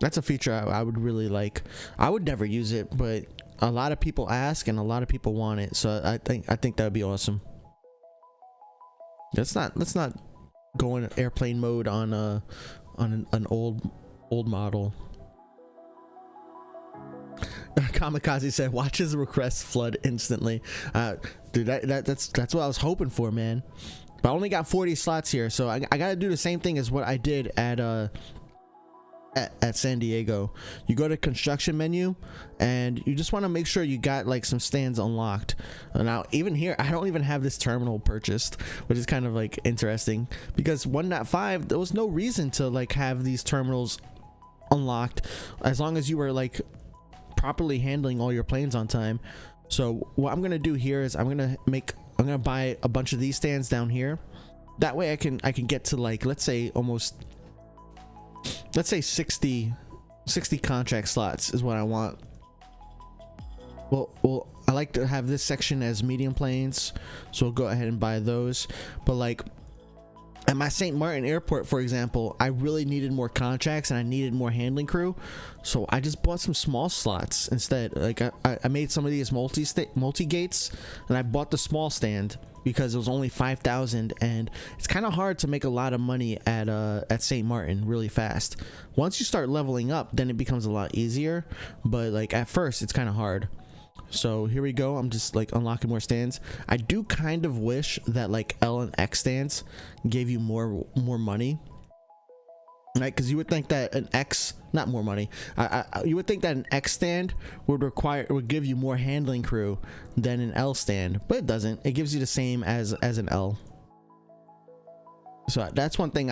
That's a feature I would really like. I would never use it, but a lot of people ask and a lot of people want it, so I think that would be awesome. Let's not go in airplane mode on an old model. Kamikaze said, watch his request flood instantly. Dude, that's what I was hoping for, man. But I only got 40 slots here, so I gotta do the same thing as what I did at San Diego. You go to construction menu and you just want to make sure you got like some stands unlocked. Now even here, I don't even have this terminal purchased, which is kind of like interesting, because 1.5 there was no reason to like have these terminals unlocked as long as you were like properly handling all your planes on time. So what I'm gonna do here is I'm gonna buy a bunch of these stands down here. That way I can get to like, let's say 60 contract slots is what I want. Well, I like to have this section as medium planes, so we'll go ahead and buy those. But like at my St. Martin airport, for example, I really needed more contracts and I needed more handling crew, so I just bought some small slots instead. Like I made some of these multi gates, and I bought the small stand because it was only 5,000, and it's kind of hard to make a lot of money at St. Martin really fast. Once you start leveling up, then it becomes a lot easier, but like at first it's kind of hard. So here we go. I'm just like unlocking more stands. I do kind of wish that like L and X stands gave you more money, right? Because you would think that an X, not more money, you would think that an X stand would give you more handling crew than an L stand, but it doesn't. It gives you the same as an L. So that's one thing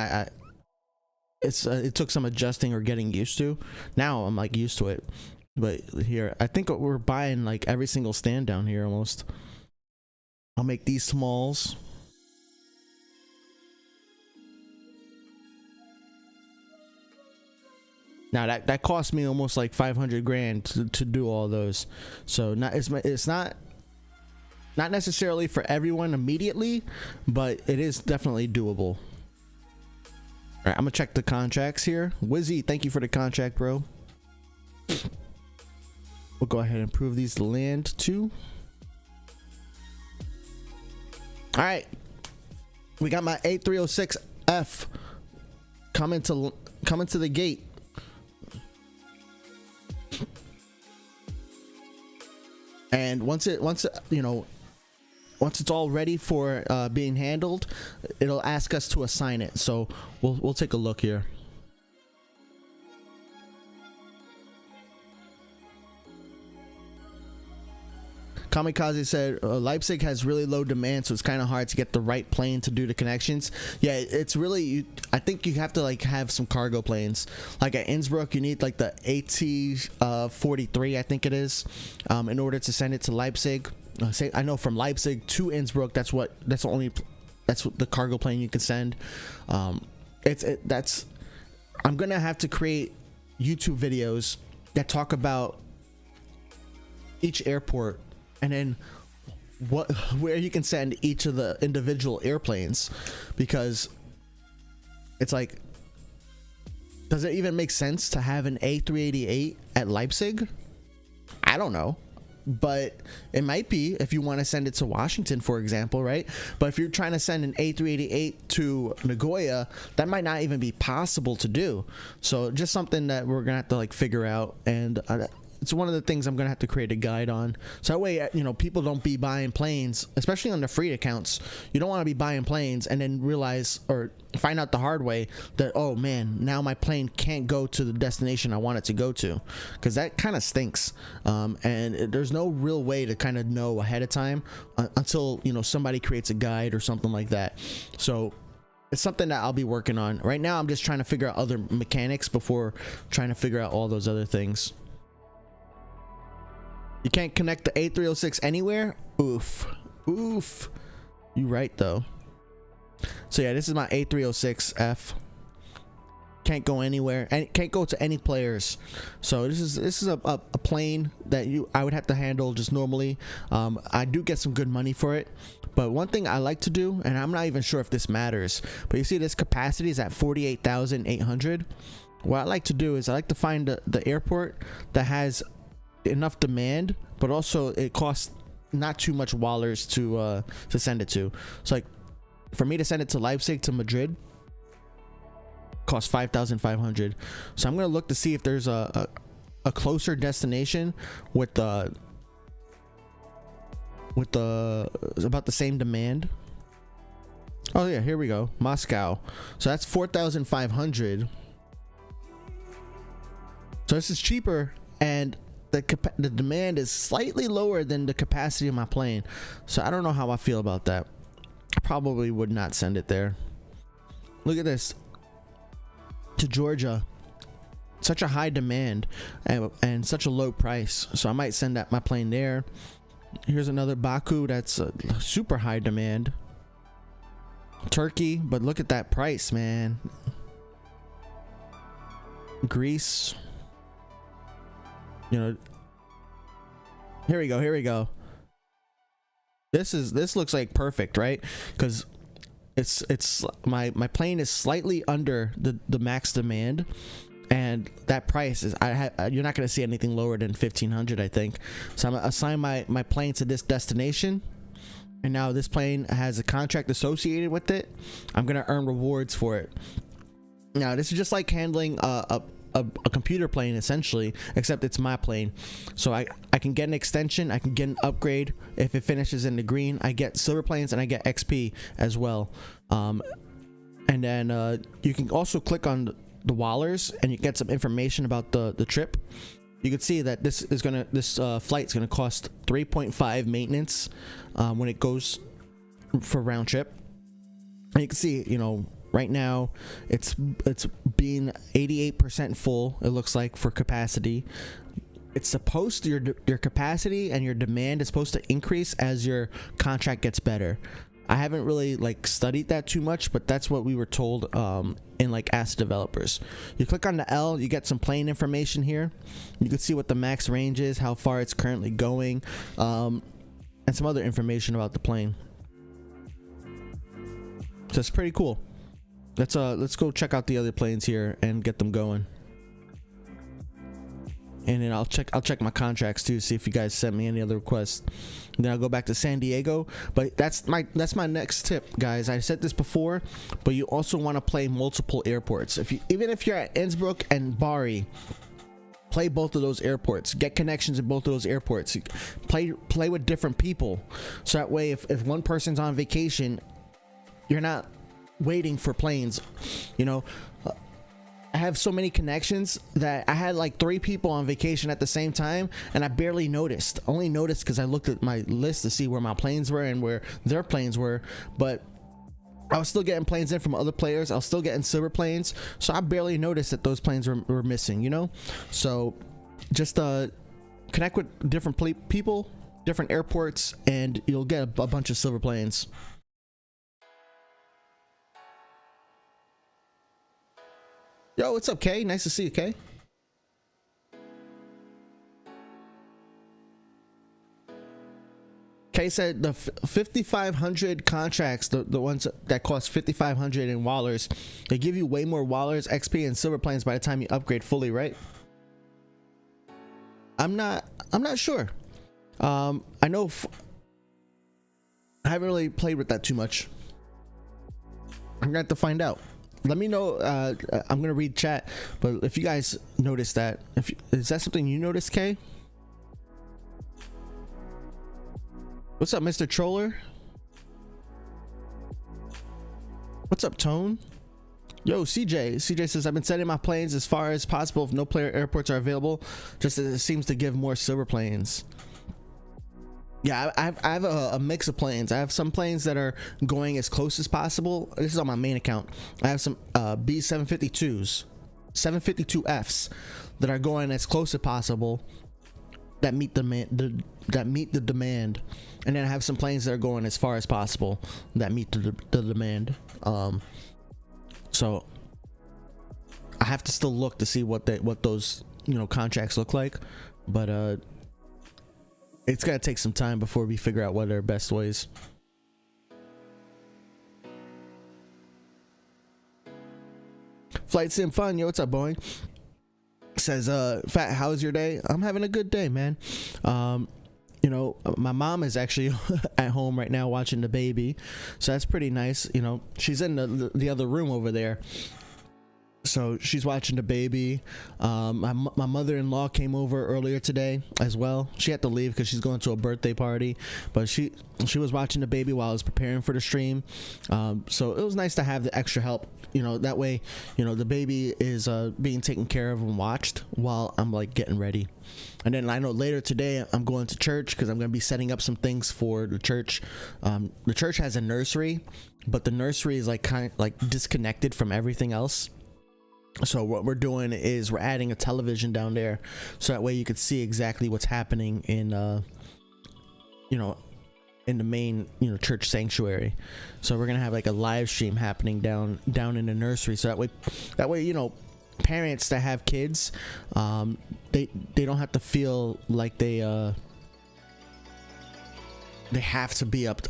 it took some adjusting or getting used to. Now I'm like used to it. But here, I think we're buying like every single stand down here almost. I'll make these smalls. Now that cost me almost like 500 grand to do all those. So it's not necessarily for everyone immediately, but it is definitely doable. All right, I'm gonna check the contracts here. Wizzy, thank you for the contract, bro. We'll go ahead and improve these to land too. All right, we got my A306F coming to the gate. And once it's all ready for being handled, it'll ask us to assign it. So we'll take a look here. Kamikaze said Leipzig has really low demand, so it's kind of hard to get the right plane to do the connections. Yeah, it's really, I think you have to like have some cargo planes. Like at Innsbruck, you need like the AT-43, I think it is, in order to send it to Leipzig. I know from Leipzig to Innsbruck, that's what the cargo plane you can send. I'm gonna have to create YouTube videos that talk about each airport, and then where you can send each of the individual airplanes, because it's like, does it even make sense to have an A388 at Leipzig? I don't know, but it might be if you want to send it to Washington, for example, right? But if you're trying to send an A388 to Nagoya, that might not even be possible to do. So just something that we're gonna have to like figure out, and it's one of the things I'm gonna have to create a guide on, so that way people don't be buying planes, especially on the free accounts. You don't want to be buying planes and then realize or find out the hard way that, oh man, now my plane can't go to the destination I want it to go to, because that kind of stinks. And there's no real way to kind of know ahead of time until somebody creates a guide or something like that. So it's something that I'll be working on. Right now I'm just trying to figure out other mechanics before trying to figure out all those other things. You can't connect the A306 anywhere? Oof. You right though. So yeah, this is my A306F. Can't go anywhere, and can't go to any players. So this is a plane that I would have to handle just normally. I do get some good money for it, but one thing I like to do, and I'm not even sure if this matters, but you see this capacity is at 48,800. What I like to do is I like to find the airport that has enough demand, but also it costs not too much wallers to send it to. So like for me to send it to Leipzig to Madrid, costs 5,500. So I'm gonna look to see if there's a closer destination with the about the same demand. Oh yeah, here we go, Moscow. So that's 4,500. So this is cheaper, and the demand is slightly lower than the capacity of my plane. So I don't know how I feel about that. I probably would not send it there. Look at this, to Georgia. Such a high demand and such a low price. So I might send my plane there. Here's another Baku, that's a super high demand. Turkey, but look at that price, man. Greece. You know, here we go. This looks like perfect, right? Because it's my plane is slightly under the max demand, and that price is you're not going to see anything lower than 1,500, I think. So I'm gonna assign my plane to this destination, and now this plane has a contract associated with it. I'm gonna earn rewards for it. Now this is just like handling a computer plane essentially, except it's my plane. So I can get an extension, I can get an upgrade. If it finishes in the green, I get silver planes and I get XP as well. And then you can also click on the wallers and you get some information about the trip. You can see that this flight's gonna cost 3.5 maintenance when it goes for round trip. And you can see, you know, right now it's being 88% full, it looks like, for capacity. It's supposed to, your capacity and your demand is supposed to increase as your contract gets better. I haven't really like studied that too much, but that's what we were told in like Ask Developers. You click on the L, you get some plane information here. You can see what the max range is, how far it's currently going, and some other information about the plane. So it's pretty cool. Let's go check out the other planes here and get them going. And then I'll check my contracts too, see if you guys sent me any other requests. And then I'll go back to San Diego. But that's my next tip, guys. I said this before, but you also want to play multiple airports. Even if you're at Innsbruck and Bari, play both of those airports. Get connections in both of those airports. Play with different people, so that way if one person's on vacation, you're not waiting for planes. You know, I have so many connections that I had like 3 people on vacation at the same time, and I barely noticed. Only noticed because I looked at my list to see where my planes were and where their planes were, but I was still getting planes in from other players. I was still getting silver planes, so I barely noticed that those planes were missing, you know. So just connect with different people, different airports, and you'll get a bunch of silver planes. Yo, what's up, Kay? Nice to see you, Kay. Kay said the 5,500 contracts, the ones that cost 5,500 in wallers, they give you way more wallers, XP, and silver planes by the time you upgrade fully, right? I'm not sure. I know I haven't really played with that too much. I'm gonna have to find out. Let me know. I'm gonna read chat, but if you guys notice that, is that something you noticed, Kay? What's up, Mr. Troller? What's up, Tone? Yo, CJ says, I've been setting my planes as far as possible if no player airports are available, just as it seems to give more silver planes. Yeah, I have a mix of planes. I have some planes that are going as close as possible. This is on my main account. I have some B752s, 752Fs that are going as close as possible, that meet the demand. And then I have some planes that are going as far as possible that meet the demand. So I have to still look to see what those, you know, contracts look like, but it's gonna take some time before we figure out what are best ways. Flight Sim Fun, yo, what's up, Boeing? Says, Fat, how's your day? I'm having a good day, man. You know, my mom is actually at home right now watching the baby, so that's pretty nice. You know, she's in the other room over there. So she's watching the baby. My mother-in-law came over earlier today as well. She had to leave because she's going to a birthday party, but she was watching the baby while I was preparing for the stream. So it was nice to have the extra help. That way, the baby is being taken care of and watched while I'm like getting ready. And then I know later today I'm going to church because I'm going to be setting up some things for the church. The church has a nursery, but the nursery is like kind of like disconnected from everything else. So what we're doing is we're adding a television down there, so that way you could see exactly what's happening in in the main church sanctuary. So we're gonna have like a live stream happening down in the nursery, so that way parents that have kids, they don't have to feel like they have to be up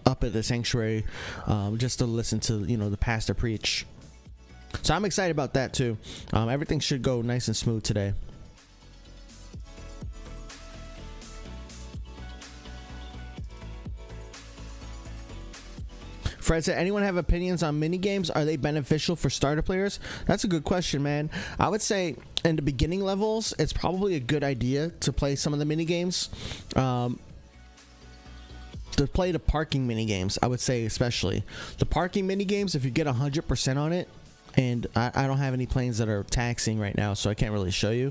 at the sanctuary just to listen to the pastor preach. So I'm excited about that too. Everything should go nice and smooth today. Fred said, anyone have opinions on mini games? Are they beneficial for starter players? That's a good question, man. I would say in the beginning levels, it's probably a good idea to play some of the mini games. To play the parking mini games, I would say, especially the parking mini games. If you get 100% on it, and I don't have any planes that are taxiing right now, so I can't really show you,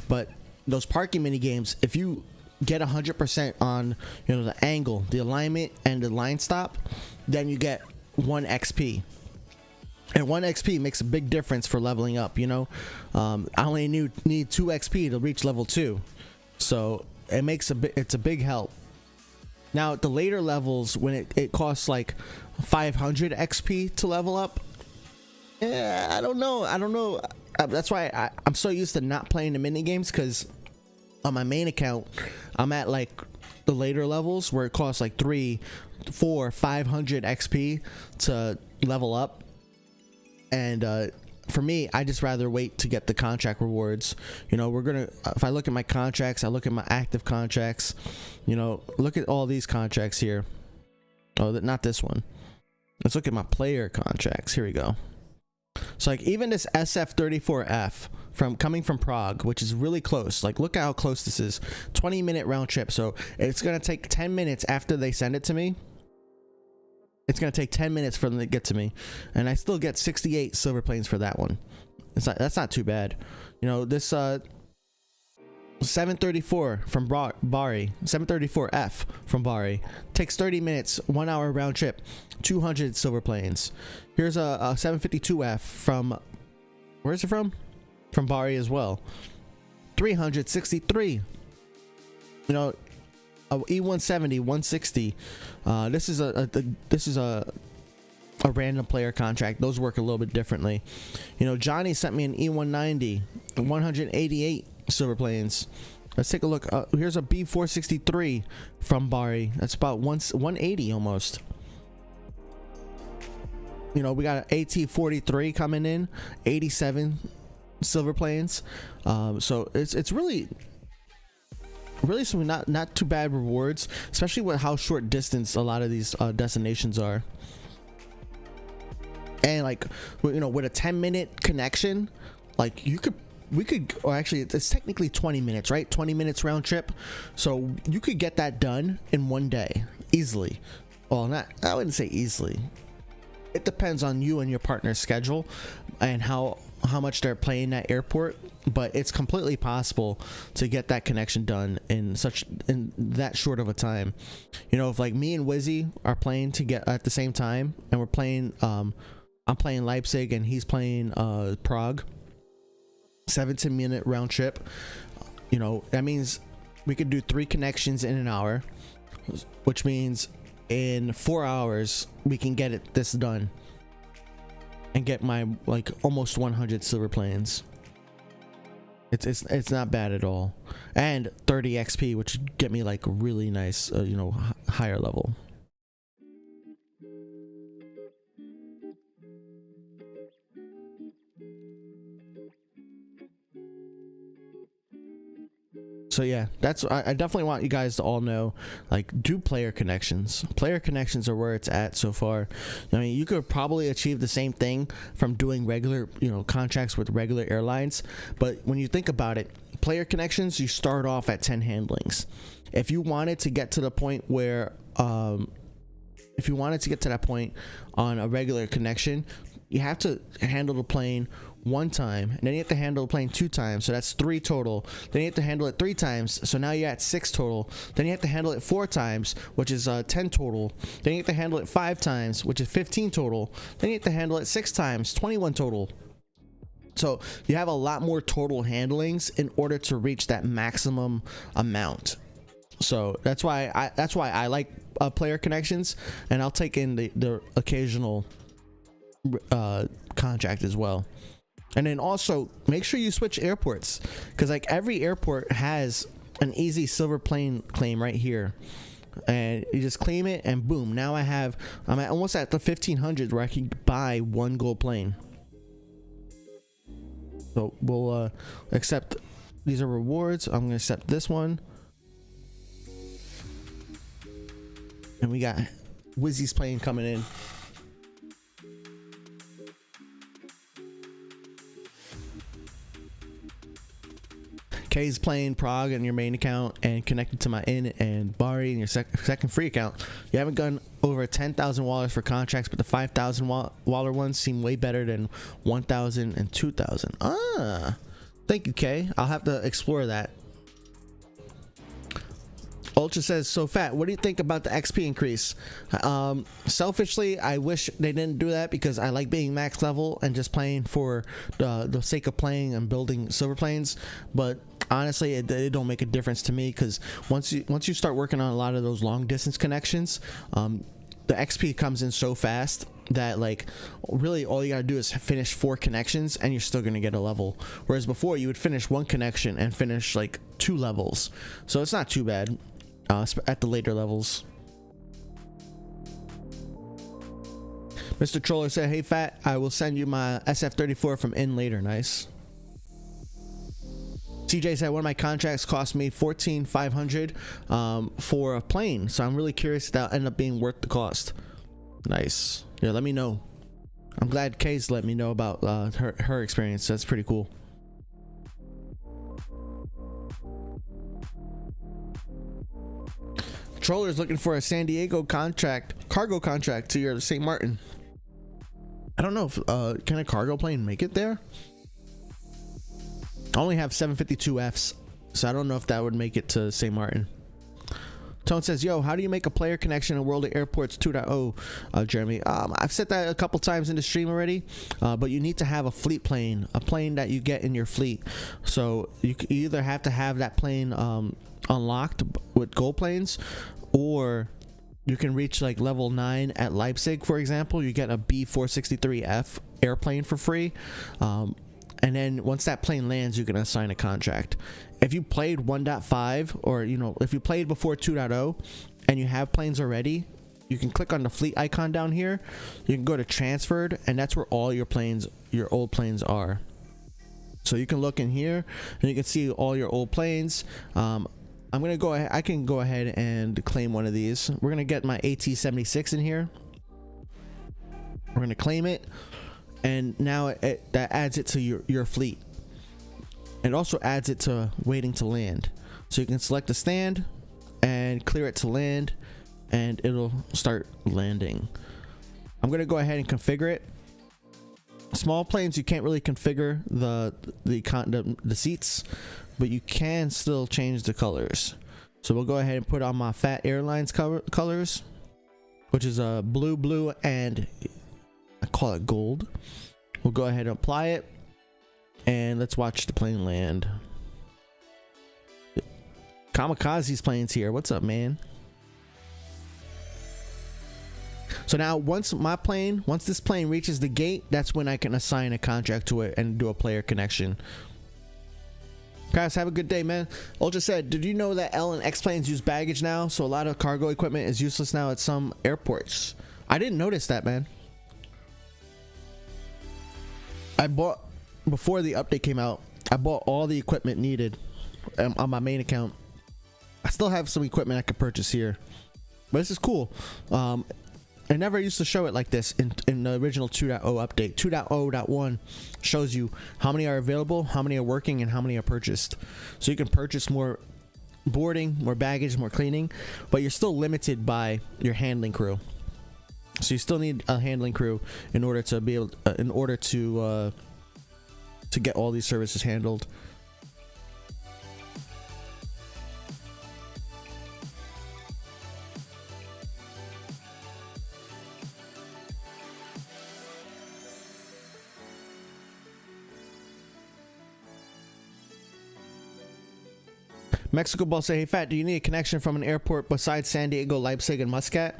but those parking mini games, if you get 100% on the angle, the alignment, and the line stop, then you get 1 XP, and 1 XP makes a big difference for leveling up. I only need 2 XP to reach level 2, so it's a big help. Now at the later levels, when it costs like 500 XP to level up, yeah, I don't know. That's why I'm so used to not playing the mini games, because on my main account I'm at like the later levels where it costs like 300, 400, 500 XP to level up, and for me, I just rather wait to get the contract rewards. If I look at my contracts, I look at my active contracts, look at all these contracts here. Oh, not this one. Let's look at my player contracts. Here we go. So like even this SF34F coming from Prague, which is really close. Like look at how close this is. 20-minute round trip. So it's gonna take 10 minutes after they send it to me. It's gonna take 10 minutes for them to get to me, and I still get 68 silver planes for that one. That's not too bad. This 734 from Bari, 734F from Bari takes 30 minutes, 1 hour round trip, 200 silver planes. Here's a 752F from, where's it from? From Bari as well, 363. A E170, 160. This is a random player contract. Those work a little bit differently. Johnny sent me an E190, 188 silver planes. Let's take a look. Here's a B463 from Bari. That's about 180 almost. We got an AT43 coming in, 87 silver planes. So it's really some not too bad rewards, especially with how short distance a lot of these destinations are. And like with a 10-minute connection, like we could, or actually it's technically 20 minutes, right? 20 minutes round trip. So you could get that done in one day easily. Well, I wouldn't say easily. It depends on you and your partner's schedule and how much they're playing at airport, but it's completely possible to get that connection done in that short of a time. If like me and Wizzy are playing to get at the same time, and we're playing, I'm playing Leipzig and he's playing Prague, 17-minute round trip, that means we could do 3 connections in an hour, which means in 4 hours we can get this done and get my like almost 100 silver planes. It's not bad at all, and 30 XP, which would get me like really nice higher level. So yeah, that's I definitely want you guys to all know, like, do player connections. Player connections are where it's at so far. I mean, you could probably achieve the same thing from doing regular, contracts with regular airlines, but when you think about it, player connections, you start off at 10 handlings. If you wanted to get to the point where if you wanted to get to that point on a regular connection, you have to handle the plane one time, and then you have to handle the plane 2 times, so that's 3 total. Then you have to handle it 3 times, so now you're at 6 total. Then you have to handle it 4 times, which is 10 total. Then you have to handle it 5 times, which is 15 total. Then you have to handle it 6 times, 21 total. So you have a lot more total handlings in order to reach that maximum amount. So that's why I like player connections, and I'll take in the occasional contract as well. And then also make sure you switch airports, because like every airport has an easy silver plane claim right here, and you just claim it and boom, now I'm almost at the 1500 where I can buy 1 gold plane. So we'll accept, these are rewards. I'm gonna accept this one, and we got Wizzy's plane coming in. K's playing Prague in your main account and connected to my in, and Bari in your second free account. You haven't gone over 10,000 wallers for contracts, but the 5,000 waller ones seem way better than 1,000 and 2,000. Thank you, K. I'll have to explore that. Ultra says, so Phat, what do you think about the XP increase? Selfishly, I wish they didn't do that, because I like being max level and just playing for the sake of playing and building silver planes. But honestly, it don't make a difference to me, because once you start working on a lot of those long distance connections, the XP comes in so fast that, like, really all you gotta do is finish 4 connections and you're still gonna get a level, whereas before you would finish 1 connection and finish like 2 levels. So it's not too bad at the later levels. Mr. Troller said, hey Phat, I will send you my SF34 from in later. Nice. CJ said, one of my contracts cost me $14,500 for a plane, so I'm really curious if that'll end up being worth the cost. Nice. Yeah, let me know. I'm glad Kay's let me know about her experience. That's pretty cool. Troller's looking for a San Diego cargo contract to your St. Martin. I don't know if can a cargo plane make it there? I only have 752Fs, so I don't know if that would make it to St. Martin. Tone says, yo, how do you make a player connection in World of Airports 2.0, Jeremy? I've said that a couple times in the stream already, but you need to have a fleet plane, a plane that you get in your fleet. So you either have to have that plane unlocked with gold planes, or you can reach like level 9 at Leipzig, for example. You get a B463F airplane for free. And then once that plane lands, you can assign a contract. If you played 1.5, or if you played before 2.0 and you have planes already, you can click on the fleet icon down here. You can go to transferred, and that's where all your old planes are. So you can look in here and you can see all your old planes. I'm gonna go ahead. I can go ahead and claim one of these. We're gonna get my AT-76 in here. We're gonna claim it, and now that adds it to your fleet. It also adds it to waiting to land. So you can select the stand and clear it to land, and it'll start landing. I'm gonna go ahead and configure it. Small planes, you can't really configure the seats, but you can still change the colors. So we'll go ahead and put on my Phat Airlines colors, which is a blue, and I call it gold. We'll go ahead and apply it, and let's watch the plane land. Kamikaze's plane's here. What's up, man? So now once this plane reaches the gate, that's when I can assign a contract to it and do a player connection. Guys, have a good day, man. Ultra said, did you know that L and X planes use baggage now? So a lot of cargo equipment is useless now at some airports. I didn't notice that, man. I bought, before the update came out, I bought all the equipment needed on my main account. I still have some equipment I could purchase here, but this is cool. I never used to show it like this in the original 2.0 update. 2.0.1 shows you how many are available, how many are working, and how many are purchased. So you can purchase more boarding, more baggage, more cleaning, but you're still limited by your handling crew. So you still need a handling crew in order to be able, to get all these services handled. Mexico Ball say, hey Phat, do you need a connection from an airport besides San Diego, Leipzig, and Muscat?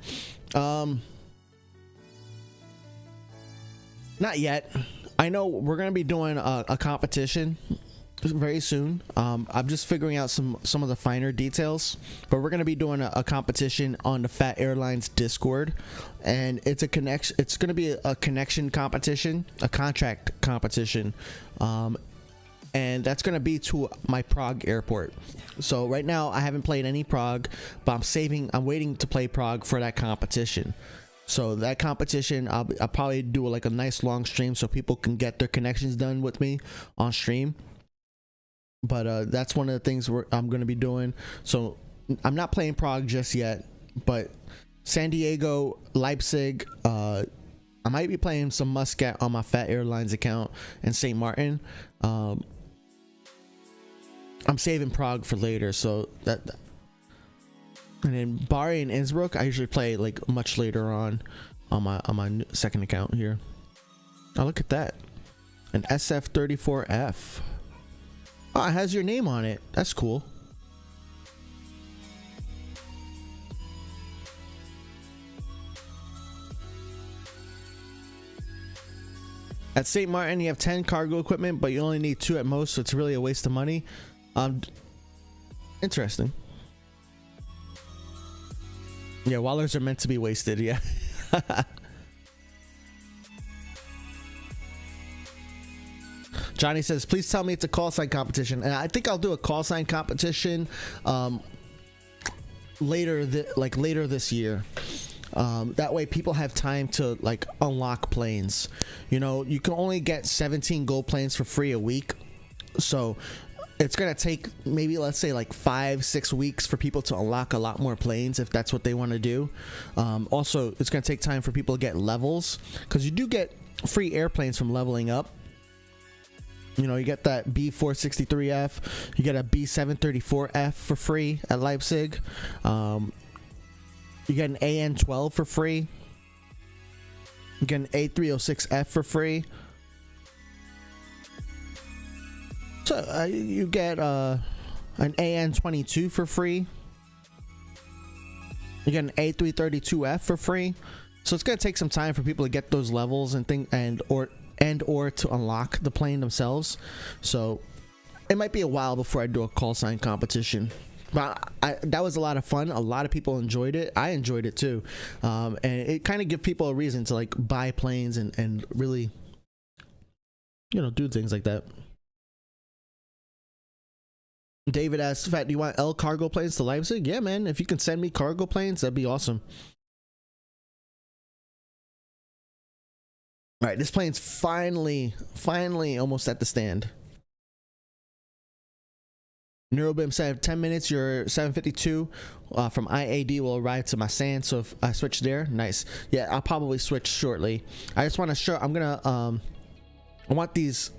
Not yet. I know we're gonna be doing a competition very soon. I'm just figuring out some of the finer details, but we're gonna be doing a competition on the Phat Airlines Discord, and it's a connection. It's gonna be a connection competition, a contract competition. And that's going to be to my Prague airport. So right now I haven't played any Prague, but I'm waiting to play Prague for that competition. So that competition, I'll probably do like a nice long stream so people can get their connections done with me on stream. But that's one of the things I'm going to be doing. So I'm not playing Prague just yet, but San Diego, Leipzig, I might be playing some Muscat on my Phat Airlines account, and St. Martin. I'm saving Prague for later, so that. And then Bari and Innsbruck, I usually play like much later on my second account here. Oh, look at that, an SF34F. Oh, it has your name on it. That's cool. At St. Martin, you have 10 cargo equipment, but you only need 2 at most, so it's really a waste of money. Interesting. Yeah, wallers are meant to be wasted. Yeah. Johnny says, please tell me it's a call sign competition. And I think I'll do a call sign competition later this year. That way people have time to like unlock planes. You know, you can only get 17 gold planes for free a week, so it's gonna take maybe, let's say, like 5-6 weeks for people to unlock a lot more planes if that's what they want to do. Also, it's gonna take time for people to get levels, because you do get free airplanes from leveling up. You know, you get that B463F, you get a B734F for free at Leipzig. You get an AN12 for free. You get an A306F for free. So you get an AN22 for free. You get an A332F for free. So it's gonna take some time for people to get those levels and or to unlock the plane themselves. So it might be a while before I do a call sign competition. But that was a lot of fun. A lot of people enjoyed it. I enjoyed it too. And it kind of gives people a reason to like buy planes and really, you know, do things like that. David asks, Phat, do you want L cargo planes to Leipzig? Yeah, man. If you can send me cargo planes, that'd be awesome. All right, this plane's finally almost at the stand. Neurobim said 10 minutes, your 752 from IAD will arrive to my sand. So if I switch there, nice. Yeah, I'll probably switch shortly. I just want to show, I want these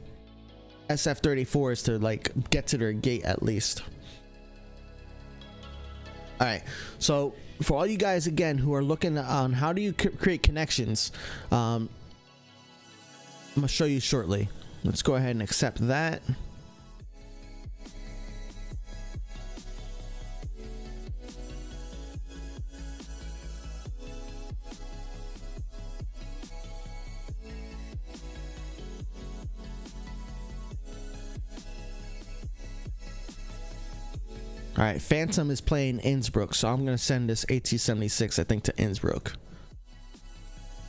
SF34s to like get to their gate at least. All right, so for all you guys again who are looking on how do you create connections, I'm gonna show you shortly. Let's go ahead and accept that. All right, Phantom is playing Innsbruck, so I'm gonna send this AT-76, I think, to Innsbruck.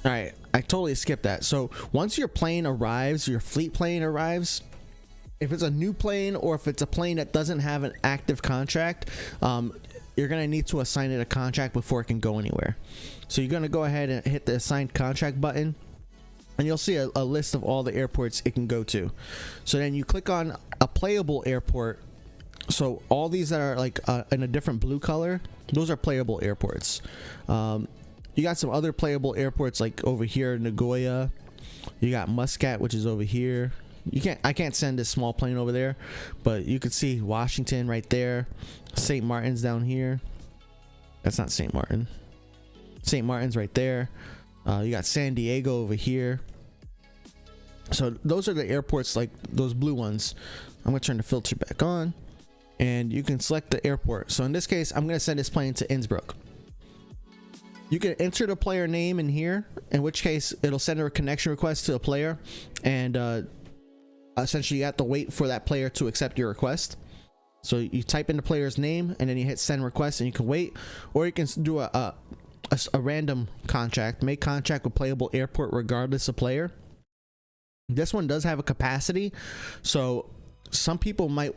All right, I totally skipped that. So once your plane arrives, your fleet plane arrives, if it's a new plane or if it's a plane that doesn't have an active contract, you're gonna need to assign it a contract before it can go anywhere. So you're gonna go ahead and hit the assign contract button, and you'll see a list of all the airports it can go to. So then you click on a playable airport. So all these that are like in a different blue color, those are playable airports. You got some other playable airports like over here, Nagoya. You got Muscat, which is over here. I can't send this small plane over there, but you can see Washington right there. St. Martin's down here. That's not St. Martin. St. Martin's right there. You got San Diego over here. So those are the airports, like those blue ones. I'm gonna turn the filter back on, and you can select the airport. So in this case, I'm gonna send this plane to Innsbruck. You can enter the player name in here, in which case it'll send a connection request to a player, and essentially you have to wait for that player to accept your request. So you type in the player's name and then you hit send request, and you can wait, or you can do a random contract, make contract with playable airport regardless of player. This one does have a capacity, so some people might,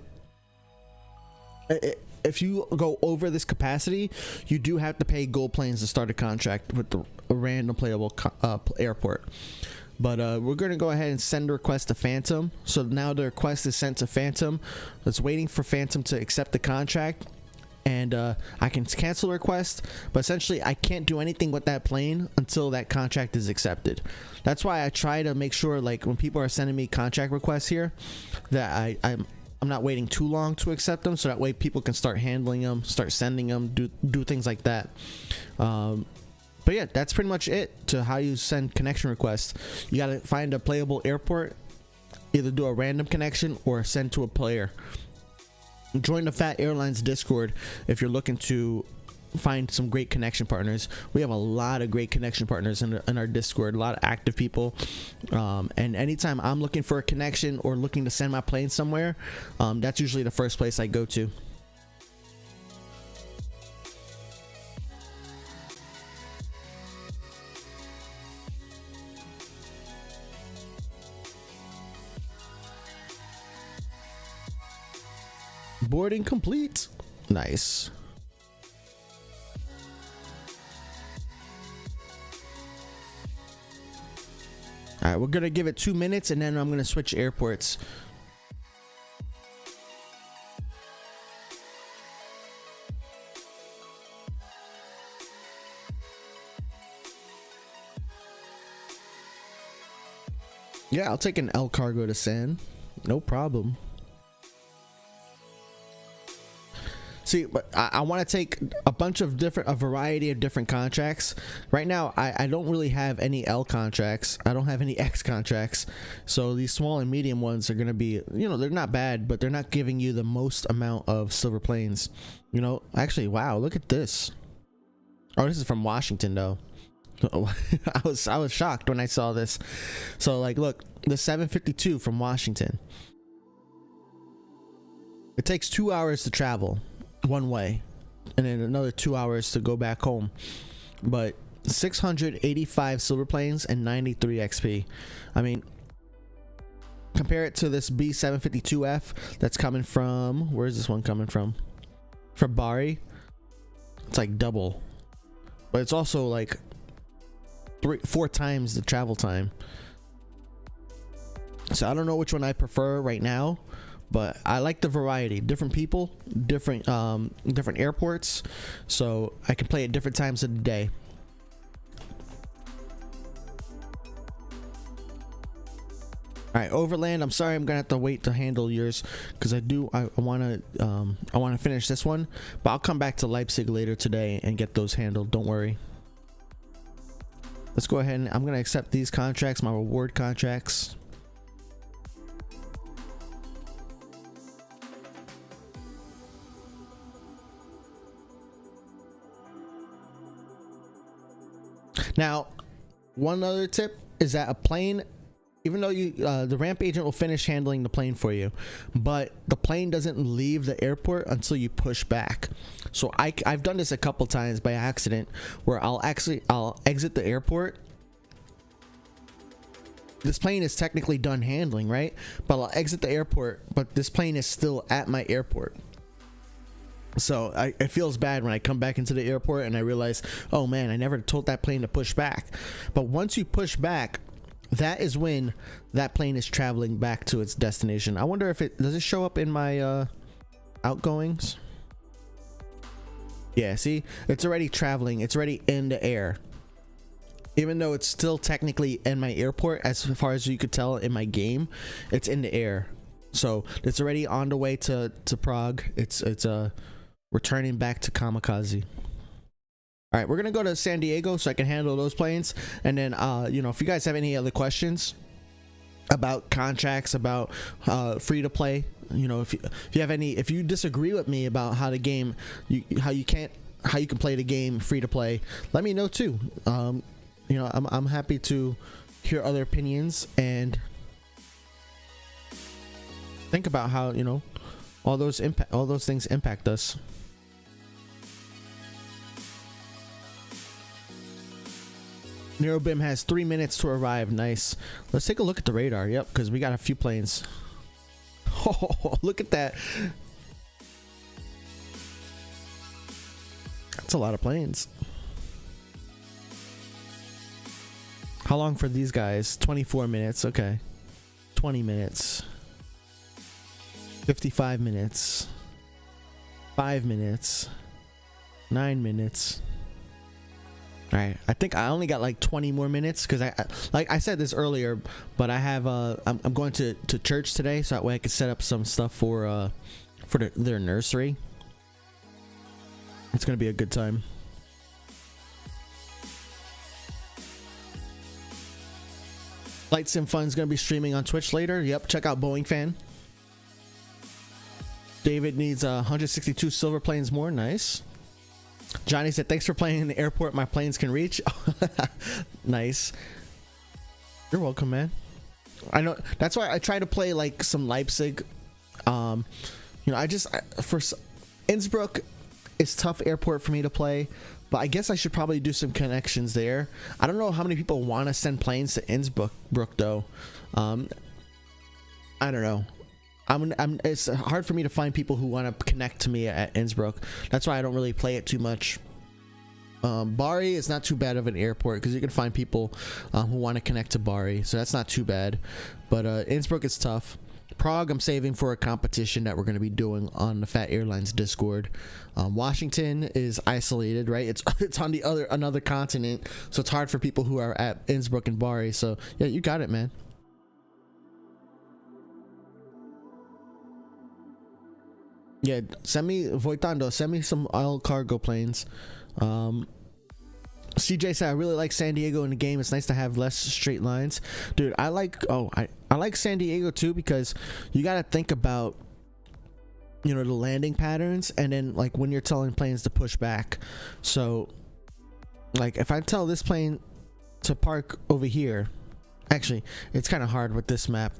if you go over this capacity, you do have to pay gold planes to start a contract with a random playable airport. But we're going to go ahead and send a request to Phantom. So now the request is sent to Phantom. It's waiting for Phantom to accept the contract, and I can cancel the request, but essentially I can't do anything with that plane until that contract is accepted. That's why I try to make sure, like, when people are sending me contract requests here, that I'm not waiting too long to accept them, so that way people can start handling them, start sending them, do things like that. But yeah, that's pretty much it to how you send connection requests. You gotta find a playable airport, either do a random connection or send to a player. Join the Phat Airlines Discord if you're looking to find some great connection partners. We have a lot of great connection partners in our Discord, a lot of active people, and anytime I'm looking for a connection or looking to send my plane somewhere, that's usually the first place I go to. Boarding complete. Nice. All right, we're gonna give it 2 minutes, and then I'm gonna switch airports. Yeah, I'll take an L cargo to San. No problem. See, but I want to take a variety of different contracts. Right now, I don't really have any L contracts. I don't have any X contracts. So these small and medium ones are going to be, they're not bad, but they're not giving you the most amount of silver planes. Actually, wow, look at this. Oh, this is from Washington, though. I was shocked when I saw this. So, like, look, the 752 from Washington. It takes 2 hours to travel one way, and then another 2 hours to go back home, but 685 silver planes and 93 XP. I mean, compare it to this B752F that's coming from, where's this one coming from Bari. It's like double, but it's also like 3-4 times the travel time. So I don't know which one I prefer right now, but I like the variety, different people, different airports, so I can play at different times of the day. All right, Overland, I'm sorry, I'm gonna have to wait to handle yours because I want to finish this one, but I'll come back to Leipzig later today and get those handled. Don't worry. Let's go ahead and I'm gonna accept these contracts, my reward contracts. Now, one other tip is that a plane, even though the ramp agent will finish handling the plane for you, but the plane doesn't leave the airport until you push back. So I've done this a couple times by accident, where I'll exit the airport, this plane is technically done handling, right? But I'll exit the airport, but this plane is still at my airport. So it feels bad when I come back into the airport and I realize, oh man, I never told that plane to push back. But once you push back, that is when that plane is traveling back to its destination. I wonder if does it show up in my outgoings? Yeah, see, it's already traveling. It's already in the air. Even though it's still technically in my airport, as far as you could tell in my game, it's in the air. So it's already on the way to Prague. It's returning back to Kamikaze. All right, we're gonna go to San Diego so I can handle those planes. And then you know, if you guys have any other questions about contracts, about free to play, you know, if you have any, if you disagree with me about how the game, how you can play the game free to play, let me know too. You know, I'm happy to hear other opinions and think about how, you know, all those things impact us. Neurobim has 3 minutes to arrive. Nice. Let's take a look at the radar. Yep, because we got a few planes. Oh, look at that. That's a lot of planes. How long for these guys? 24 minutes. Okay. 20 minutes. 55 minutes. 5 minutes. 9 minutes. All right, I think I only got like 20 more minutes because I like I said this earlier, but I have I'm going to church today, so that way I can set up some stuff for their nursery. It's gonna be a good time. Flight Sim Fun's gonna be streaming on Twitch later. Yep, check out Boeing Fan. David needs 162 silver planes more. Nice. Johnny said, thanks for playing in the airport my planes can reach. Nice. You're welcome, man. I know, that's why I try to play like some Leipzig. You know, for Innsbruck, it's tough airport for me to play, but I guess I should probably do some connections there. I don't know how many people want to send planes to Innsbruck though. I don't know. It's hard for me to find people who want to connect to me at Innsbruck. That's why I don't really play it too much. Bari is not too bad of an airport because you can find people who want to connect to Bari, so that's not too bad. But Innsbruck is tough. Prague, I'm saving for a competition that we're going to be doing on the Phat Airlines Discord. Washington is isolated, right? It's on another continent, so it's hard for people who are at Innsbruck and Bari. So yeah, you got it, man. Yeah, send me Voitando. Send me some oil cargo planes. CJ said, I really like San Diego in the game. It's nice to have less straight lines, dude. I like San Diego too because you got to think about, you know, the landing patterns and then like when you're telling planes to push back. So like if I tell this plane to park over here, actually it's kind of hard with this map,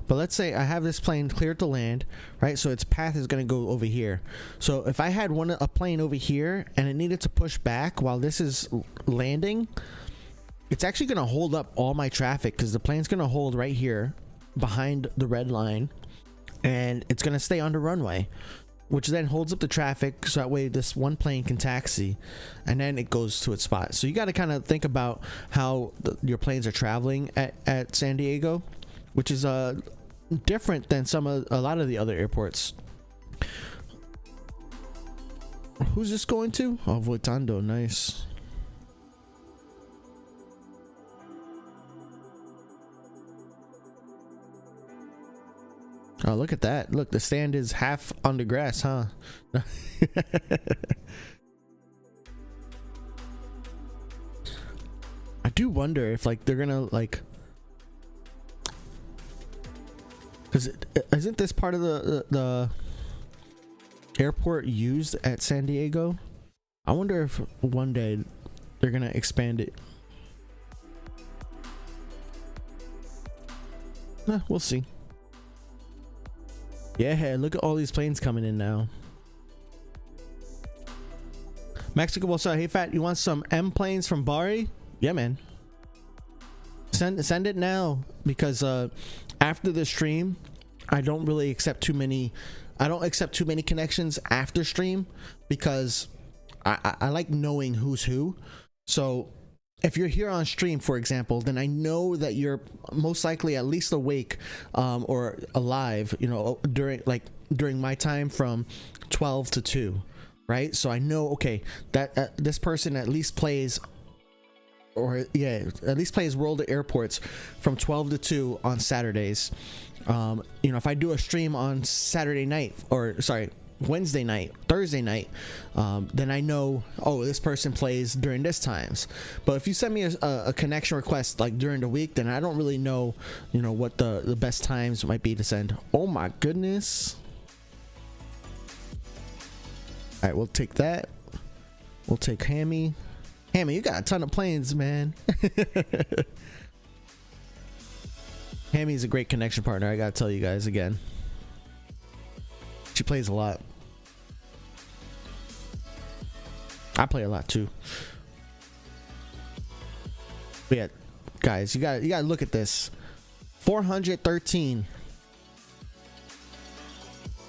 but let's say I have this plane cleared to land, right? So its path is going to go over here. So if I had a plane over here and it needed to push back while this is landing, it's actually going to hold up all my traffic because the plane's going to hold right here behind the red line and it's going to stay on the runway, which then holds up the traffic so that way this one plane can taxi and then it goes to its spot. So you got to kind of think about how your planes are traveling at San Diego, which is different than a lot of the other airports. Who's this going to? Oh, Voitando, nice. Oh, look at that. Look, the stand is half on the grass, huh? I do wonder if like they're gonna like, because isn't this part of the airport used at San Diego? I wonder if one day they're gonna expand it. We'll see. Yeah, look at all these planes coming in now. Mexico, what's up? Hey, Fat, you want some M planes from Bari? Yeah, man. Send it now, because after the stream, I don't really accept too many. I don't accept too many connections after stream, because I like knowing who's who. So if you're here on stream, for example, then I know that you're most likely at least awake or alive, you know, during my time from 12 to 2, right? So I know, okay, that this person at least plays, or yeah, at least plays World of Airports from 12 to 2 on Saturdays. You know, if I do a stream on Saturday night, or sorry, Wednesday night, Thursday night, then I know, oh, this person plays during this times. But if you send me a connection request like during the week, then I don't really know, you know, what the best times might be to send. Oh my goodness. All right, we'll take that. We'll take Hammy. Hammy, you got a ton of planes, man. Hammy's a great connection partner, I gotta tell you guys again. She plays a lot. I play a lot too. But yeah, guys, you gotta look at this. 413.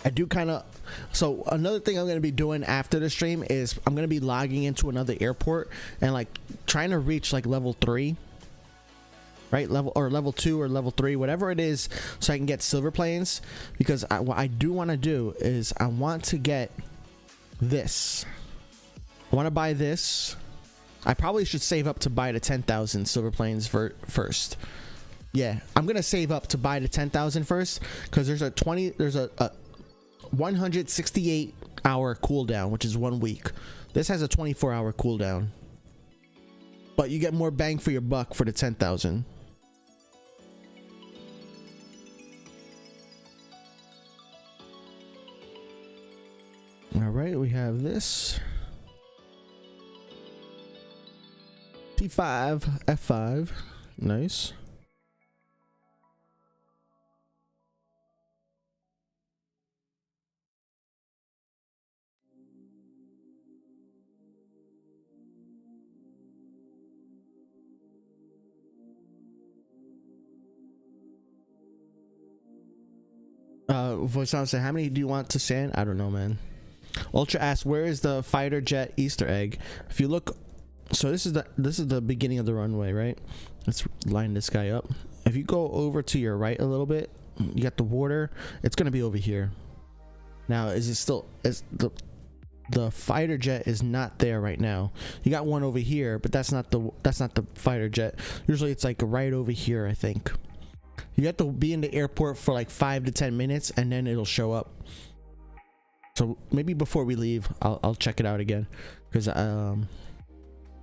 I do kind of. So another thing I'm going to be doing after the stream is I'm going to be logging into another airport and like trying to reach like level 3, right? Level 2 or level 3, whatever it is, so I can get silver planes. Because what I do want to do is I want to get this. I want to buy this. I probably should save up to buy the 10,000 silver planes first. Yeah, I'm going to save up to buy the 10,000 first, because there's a 168 hour cooldown, which is 1 week. This has a 24-hour cooldown, but you get more bang for your buck for the 10,000. All right, we have this T5 F5. Nice. Voice on say, how many do you want to send? I don't know, man. Ultra asks, where is the fighter jet Easter egg? If you look, so this is the beginning of the runway, right? Let's line this guy up. If you go over to your right a little bit, you got the water. It's gonna be over here. Now, is it still? Is the fighter jet is not there right now. You got one over here, but that's not the fighter jet. Usually, it's like right over here, I think. You have to be in the airport for like 5 to 10 minutes, and then it'll show up. So maybe before we leave, I'll check it out again, because I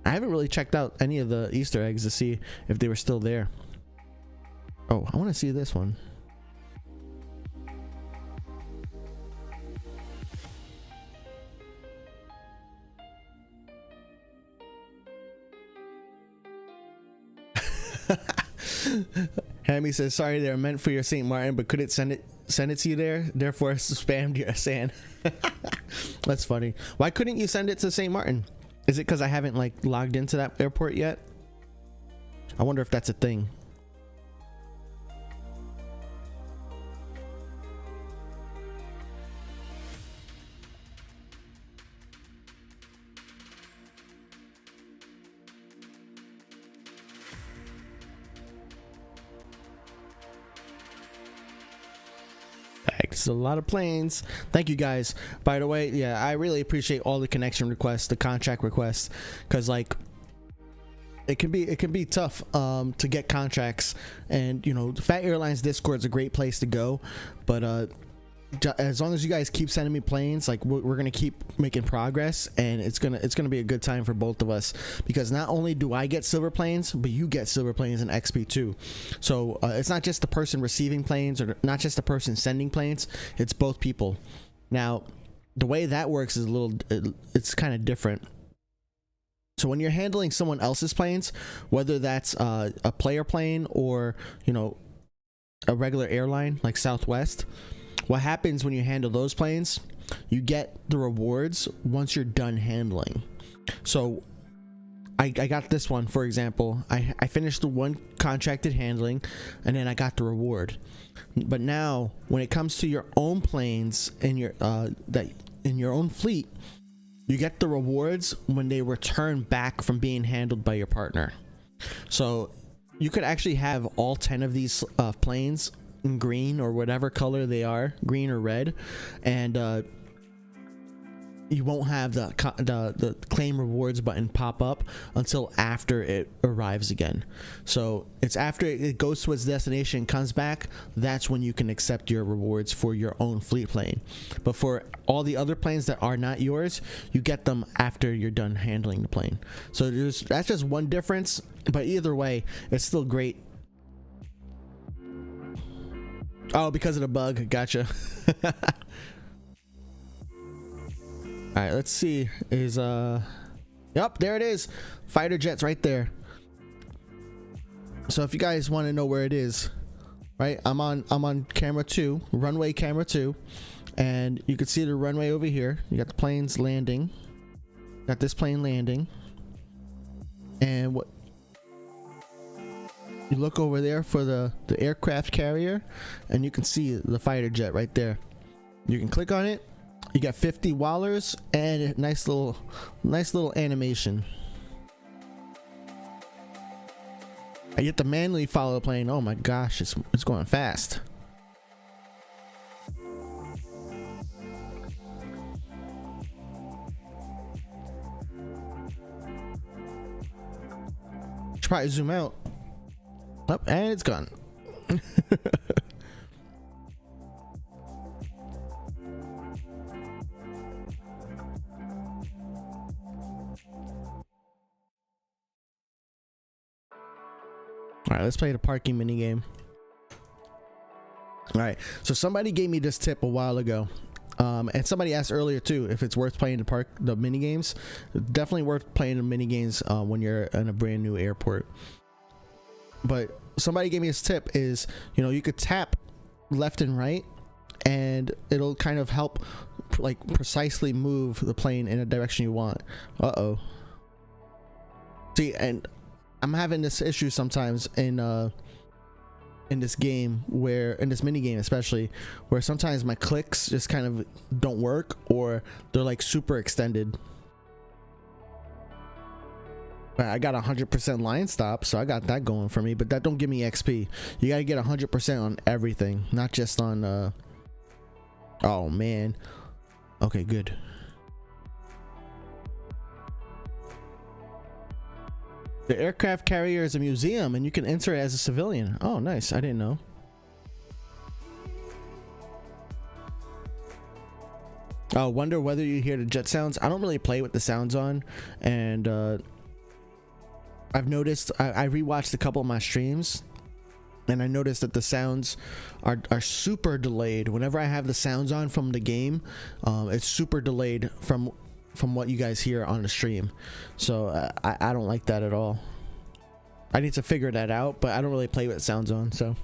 haven't really checked out any of the Easter eggs to see if they were still there. Oh, I want to see this one. Hammy says, sorry, they're meant for your St. Martin, but couldn't send it to you there, therefore spammed your sand. That's funny. Why couldn't you send it to St. Martin? Is it because I haven't like logged into that airport yet? I wonder if that's a thing. It's a lot of planes. Thank you guys. By the way, yeah, I really appreciate all the connection requests, the contract requests, because like it can be tough to get contracts. And you know, the Phat Airlines Discord is a great place to go, but as long as you guys keep sending me planes, like we're gonna keep making progress, and it's gonna be a good time for both of us, because not only do I get silver planes, but you get silver planes and XP too. So it's not just the person receiving planes, or not just the person sending planes, it's both people. Now the way that works is it's kind of different. So when you're handling someone else's planes, whether that's a player plane or, you know, a regular airline like Southwest, what happens when you handle those planes, you get the rewards once you're done handling. So I got this one, for example. I finished the one contracted handling, and then I got the reward. But now when it comes to your own planes and your in your own fleet, you get the rewards when they return back from being handled by your partner. So you could actually have all 10 of these planes in green or whatever color they are, green or red, and you won't have the claim rewards button pop up until after it arrives again. So it's after it goes to its destination, comes back, that's when you can accept your rewards for your own fleet plane. But for all the other planes that are not yours, you get them after you're done handling the plane. So that's just one difference, but either way, it's still great. Oh, because of the bug, gotcha. All right, let's see. Is yep, there it is. Fighter jets right there. So if you guys want to know where it is, right? I'm on camera 2, runway camera 2, and you can see the runway over here. You got the planes landing. Got this plane landing. And what you look over there for the aircraft carrier, and you can see the fighter jet right there. You can click on it. You got 50 wallers and a nice little animation. I get to manually follow the plane. Oh my gosh, it's going fast. Should probably zoom out. Oh, and it's gone. All right, let's play the parking mini game. All right, so somebody gave me this tip a while ago, and somebody asked earlier too if it's worth playing the mini games. Definitely worth playing the mini games when you're in a brand new airport. But somebody gave me this tip is, you know, you could tap left and right, and it'll kind of help like precisely move the plane in a direction you want. See, and I'm having this issue sometimes in this game, where in this mini game especially, where sometimes my clicks just kind of don't work, or they're like super extended. I got 100% line stop, so I got that going for me, but that don't give me XP. You gotta get 100% on everything, not just on oh man. Okay, good. The aircraft carrier is a museum, and you can enter it as a civilian. Oh, nice. I didn't know. Oh, wonder whether you hear the jet sounds. I don't really play with the sounds on, and I've noticed. I rewatched a couple of my streams, and I noticed that the sounds are super delayed. Whenever I have the sounds on from the game, it's super delayed from what you guys hear on the stream. So I don't like that at all. I need to figure that out, but I don't really play with sounds on. So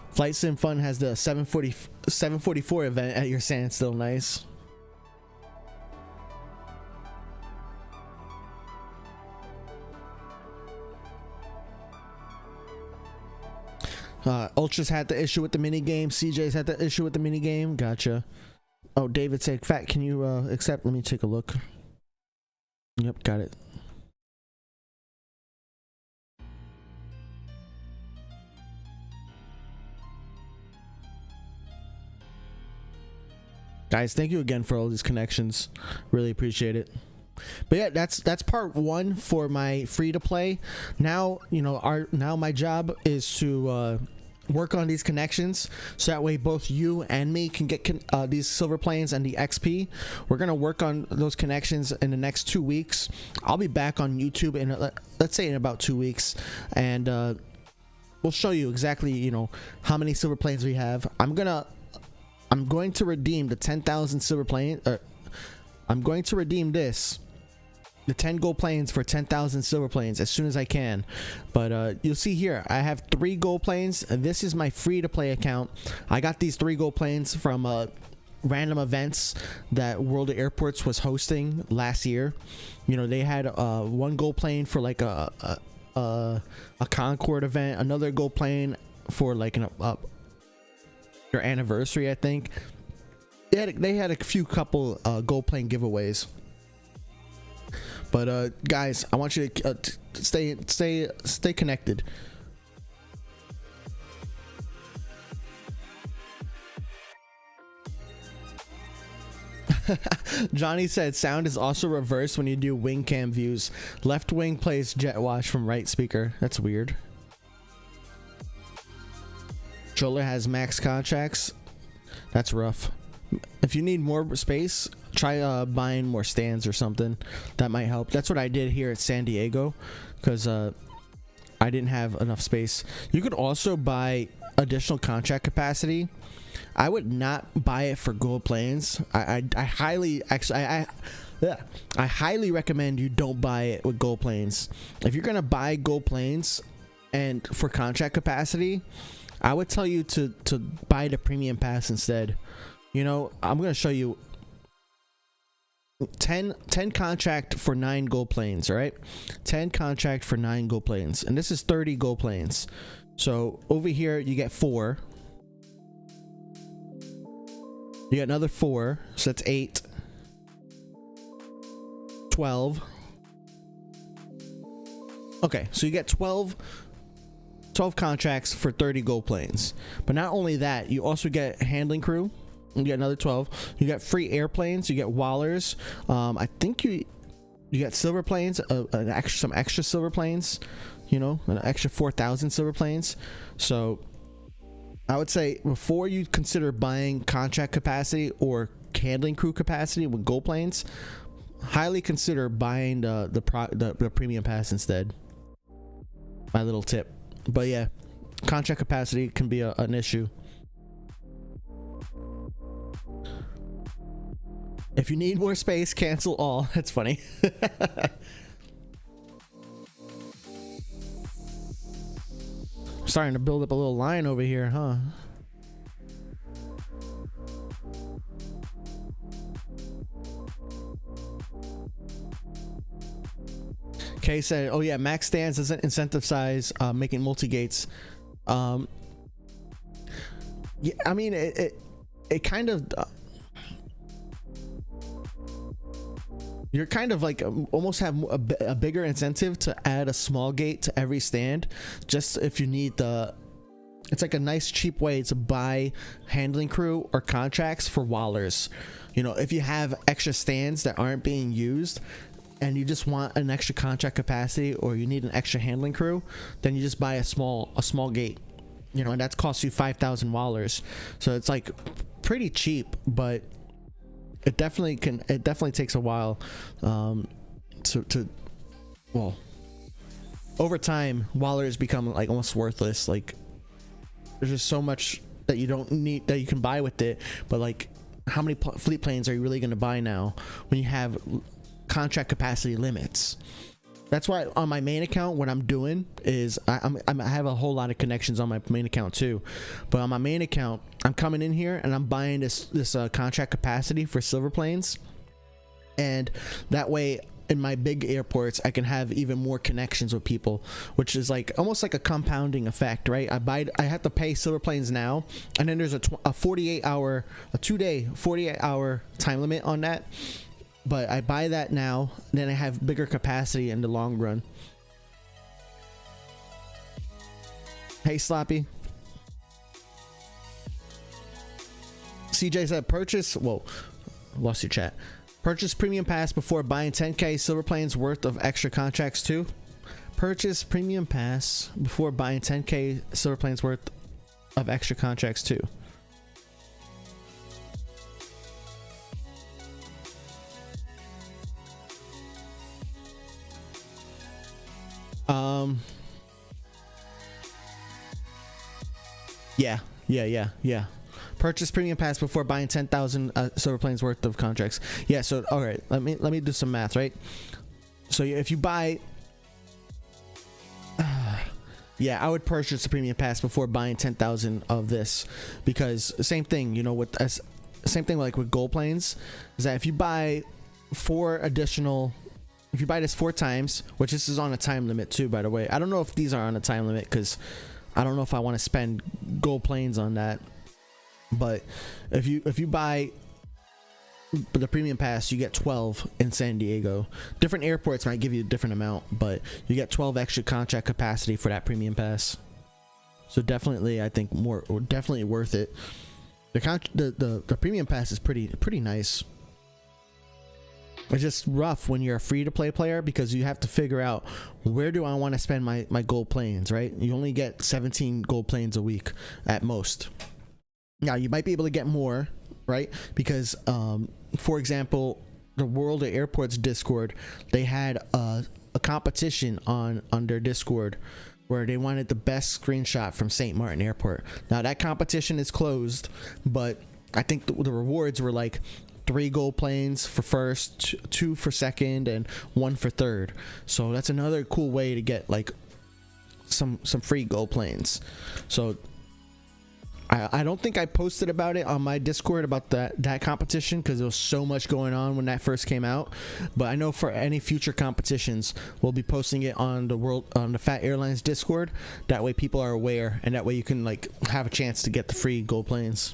Flight Sim Fun has the 744 event at your standstill. Nice. Ultras had the issue with the mini game. CJ's had the issue with the mini game. Gotcha. Oh, David said, "Fat, can you accept?" Let me take a look. Yep, got it. Guys, thank you again for all these connections. Really appreciate it. But yeah, that's part one for my free to play. Now, you know, now my job is to work on these connections, so that way both you and me can get these silver planes and the XP. We're gonna work on those connections in the next 2 weeks. I'll be back on YouTube in let's say in about 2 weeks, and we'll show you exactly, you know, how many silver planes we have. I'm going to redeem the 10,000 silver plane. I'm going to redeem the 10 gold planes for 10,000 silver planes as soon as I can. But you'll see here, I have 3 gold planes. This is my free to play account. I got these 3 gold planes from random events that World of Airports was hosting last year. You know, they had one gold plane for like a Concorde event, another gold plane for like their anniversary, I think. They had a few couple gold plane giveaways. But guys, I want you to stay connected. Johnny said sound is also reversed when you do wing cam views. Left wing plays jet wash from right speaker. That's weird. Troller has max contracts. That's rough. If you need more space, try buying more stands or something. That might help. That's what I did here at San Diego, because I didn't have enough space. You could also buy additional contract capacity. I would not buy it for gold planes. I highly recommend you don't buy it with gold planes. If you're gonna buy gold planes and for contract capacity, I would tell you to buy the premium pass instead. You know, I'm gonna show you 10 contract for 9 gold planes. All right, 10 contract for 9 gold planes, and this is 30 gold planes. So over here you get 4. You get another 4, so that's 8, 12. Okay, so you get 12 contracts for 30 gold planes. But not only that, you also get handling crew. You get another 12. You get free airplanes. You get wallers. I think you get silver planes, some extra silver planes. You know, an extra 4,000 silver planes. So I would say before you consider buying contract capacity or handling crew capacity with gold planes, highly consider buying the premium pass instead. My little tip. But yeah, contract capacity can be an issue. If you need more space, cancel all. That's funny. Starting to build up a little line over here, huh? Kay said, oh yeah, max stands doesn't incentivize making multi-gates. Yeah, I mean, it kind of... you're kind of like almost have a bigger incentive to add a small gate to every stand, just if you need it's like a nice cheap way to buy handling crew or contracts for wallers. You know, if you have extra stands that aren't being used and you just want an extra contract capacity, or you need an extra handling crew, then you just buy a small gate, you know, and that costs you 5,000 wallers. So it's like pretty cheap, but it definitely takes a while well, over time wallers become like almost worthless. Like there's just so much that you don't need that you can buy with it, but like how many fleet planes are you really going to buy now when you have contract capacity limits? That's why on my main account, what I'm doing is I have a whole lot of connections on my main account too, but on my main account, I'm coming in here and I'm buying this contract capacity for silver planes, and that way in my big airports I can have even more connections with people, which is like almost like a compounding effect, right? I have to pay silver planes now, and then there's a 2-day 48-hour time limit on that. But I buy that now, then I have bigger capacity in the long run. Hey, Sloppy. CJ said purchase... Whoa, lost your chat. Purchase premium pass before buying 10k silver planes worth of extra contracts too. Purchase premium pass before buying 10k silver planes worth of extra contracts too. Yeah. Purchase premium pass before buying 10,000 silver planes worth of contracts. Yeah, so all right, let me do some math, right? So if you buy yeah, I would purchase the premium pass before buying 10,000 of this, because same thing, you know, with same thing like with gold planes, is that if you buy if you buy this 4 times, which this is on a time limit too, by the way. I don't know if these are on a time limit because I don't know if I want to spend gold planes on that. But if you buy the premium pass, you get 12 in San Diego. Different airports might give you a different amount, but you get 12 extra contract capacity for that premium pass. So definitely, I think definitely worth it. The premium pass is pretty nice. It's just rough when you're a free-to-play player because you have to figure out, where do I want to spend my gold planes, right? You only get 17 gold planes a week at most. Now, you might be able to get more, right? Because, for example, the World of Airports Discord, they had a competition on their Discord where they wanted the best screenshot from St. Martin Airport. Now, that competition is closed, but I think the rewards were like 3 gold planes for first, 2 for second, and 1 for third. So that's another cool way to get like some free gold planes. So I don't think I posted about it on my Discord about that competition because there was so much going on when that first came out. But I know for any future competitions, we'll be posting it on the Phat Airlines Discord. That way people are aware, and that way you can like have a chance to get the free gold planes.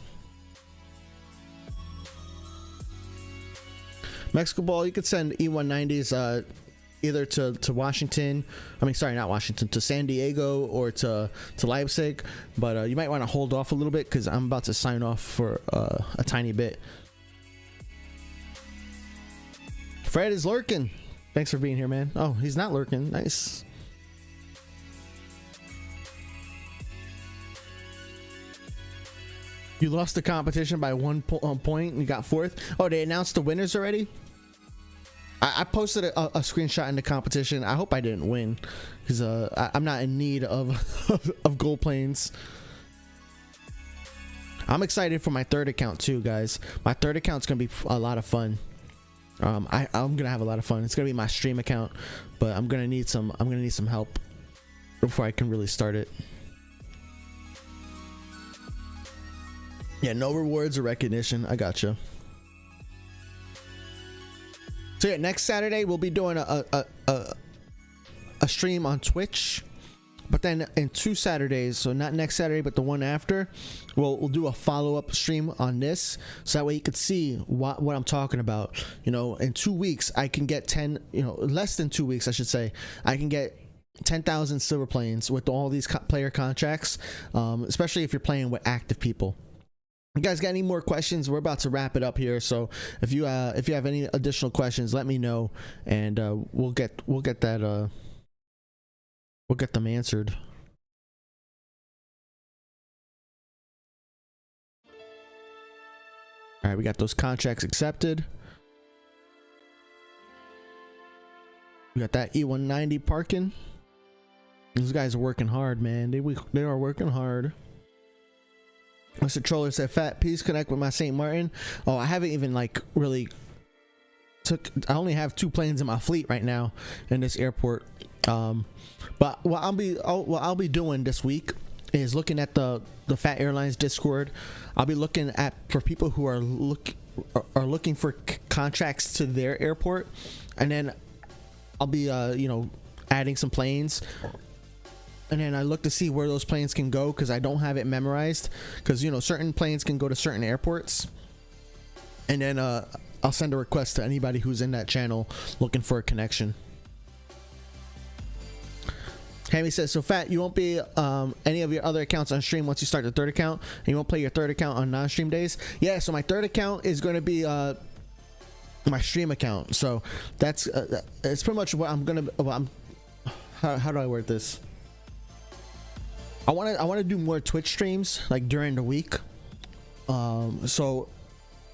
Mexico Ball, you could send E190s either to Washington, not Washington, to San Diego or to Leipzig, but you might want to hold off a little bit because I'm about to sign off for a tiny bit. Fred is lurking. Thanks for being here, man. Oh, he's not lurking. Nice. You lost the competition by 1 point and you got 4th. Oh, they announced the winners already? I posted a screenshot in the competition. I hope I didn't win because I'm not in need of gold planes. I'm excited for my 3rd account too, guys. My 3rd account's gonna be a lot of fun. I'm gonna have a lot of fun. It's gonna be my stream account, but I'm gonna need some help before I can really start it. Yeah, no rewards or recognition. I gotcha. So yeah, next Saturday we'll be doing a stream on Twitch, but then in 2 Saturdays, so not next Saturday but the one after, we'll do a follow-up stream on this, so that way you could see what I'm talking about. You know, in 2 weeks I can get 10, less than 2 weeks I should say, I can get 10,000 silver planes with all these player contracts, especially if you're playing with active people. You guys got any more questions? We're about to wrap it up here, so if you have any additional questions, let me know, and we'll get them answered. All right, we got those contracts accepted. We got that E190 parking. These guys are working hard, man. They are working hard. Mr. Troller said, Fat, please connect with my St. Martin. Oh, I haven't even really I only have 2 planes in my fleet right now in this airport. But what I'll be doing this week is looking at the Phat Airlines Discord. I'll be looking for people who are looking for contracts to their airport, and then I'll be adding some planes. And then I look to see where those planes can go because I don't have it memorized. Because certain planes can go to certain airports. And then I'll send a request to anybody who's in that channel looking for a connection. Hammy says, so Fat, you won't be any of your other accounts on stream once you start the 3rd account, and you won't play your 3rd account on non-stream days? Yeah, so my 3rd account is going to be my stream account. So that's it's pretty much what I'm gonna. How do I word this? I want to do more Twitch streams like during the week. So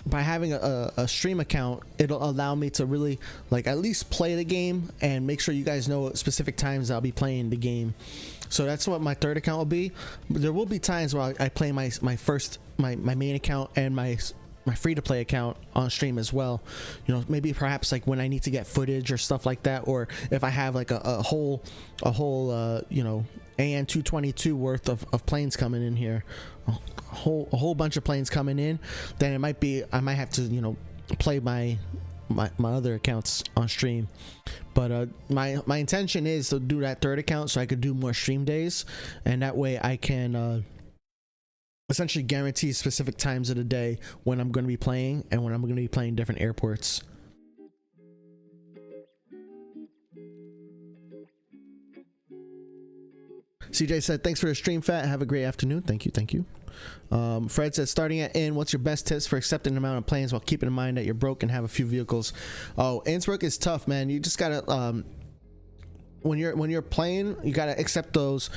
by having a stream account, it'll allow me to really at least play the game and make sure you guys know specific times I'll be playing the game. So that's what my 3rd account will be. But there will be times where I play my main account and my my free-to-play account on stream as well. You know, maybe perhaps like when I need to get footage or stuff like that, or if I have like a whole you know, AN 222 worth of planes coming in here, a whole bunch of planes coming in, then it might be, I might have to, you know, play my other accounts on stream. But my intention is to do that third account so I could do more stream days, and that way I can essentially guarantee specific times of the day when I'm going to be playing and when I'm going to be playing different airports. CJ said, thanks for the stream, Fat. Have a great afternoon. Thank you. Fred said, starting at in, what's your best tips for accepting an amount of planes while keeping in mind that you're broke and have a few vehicles? Oh, Innsbruck is tough, man. You just gotta when you're playing, you gotta accept those.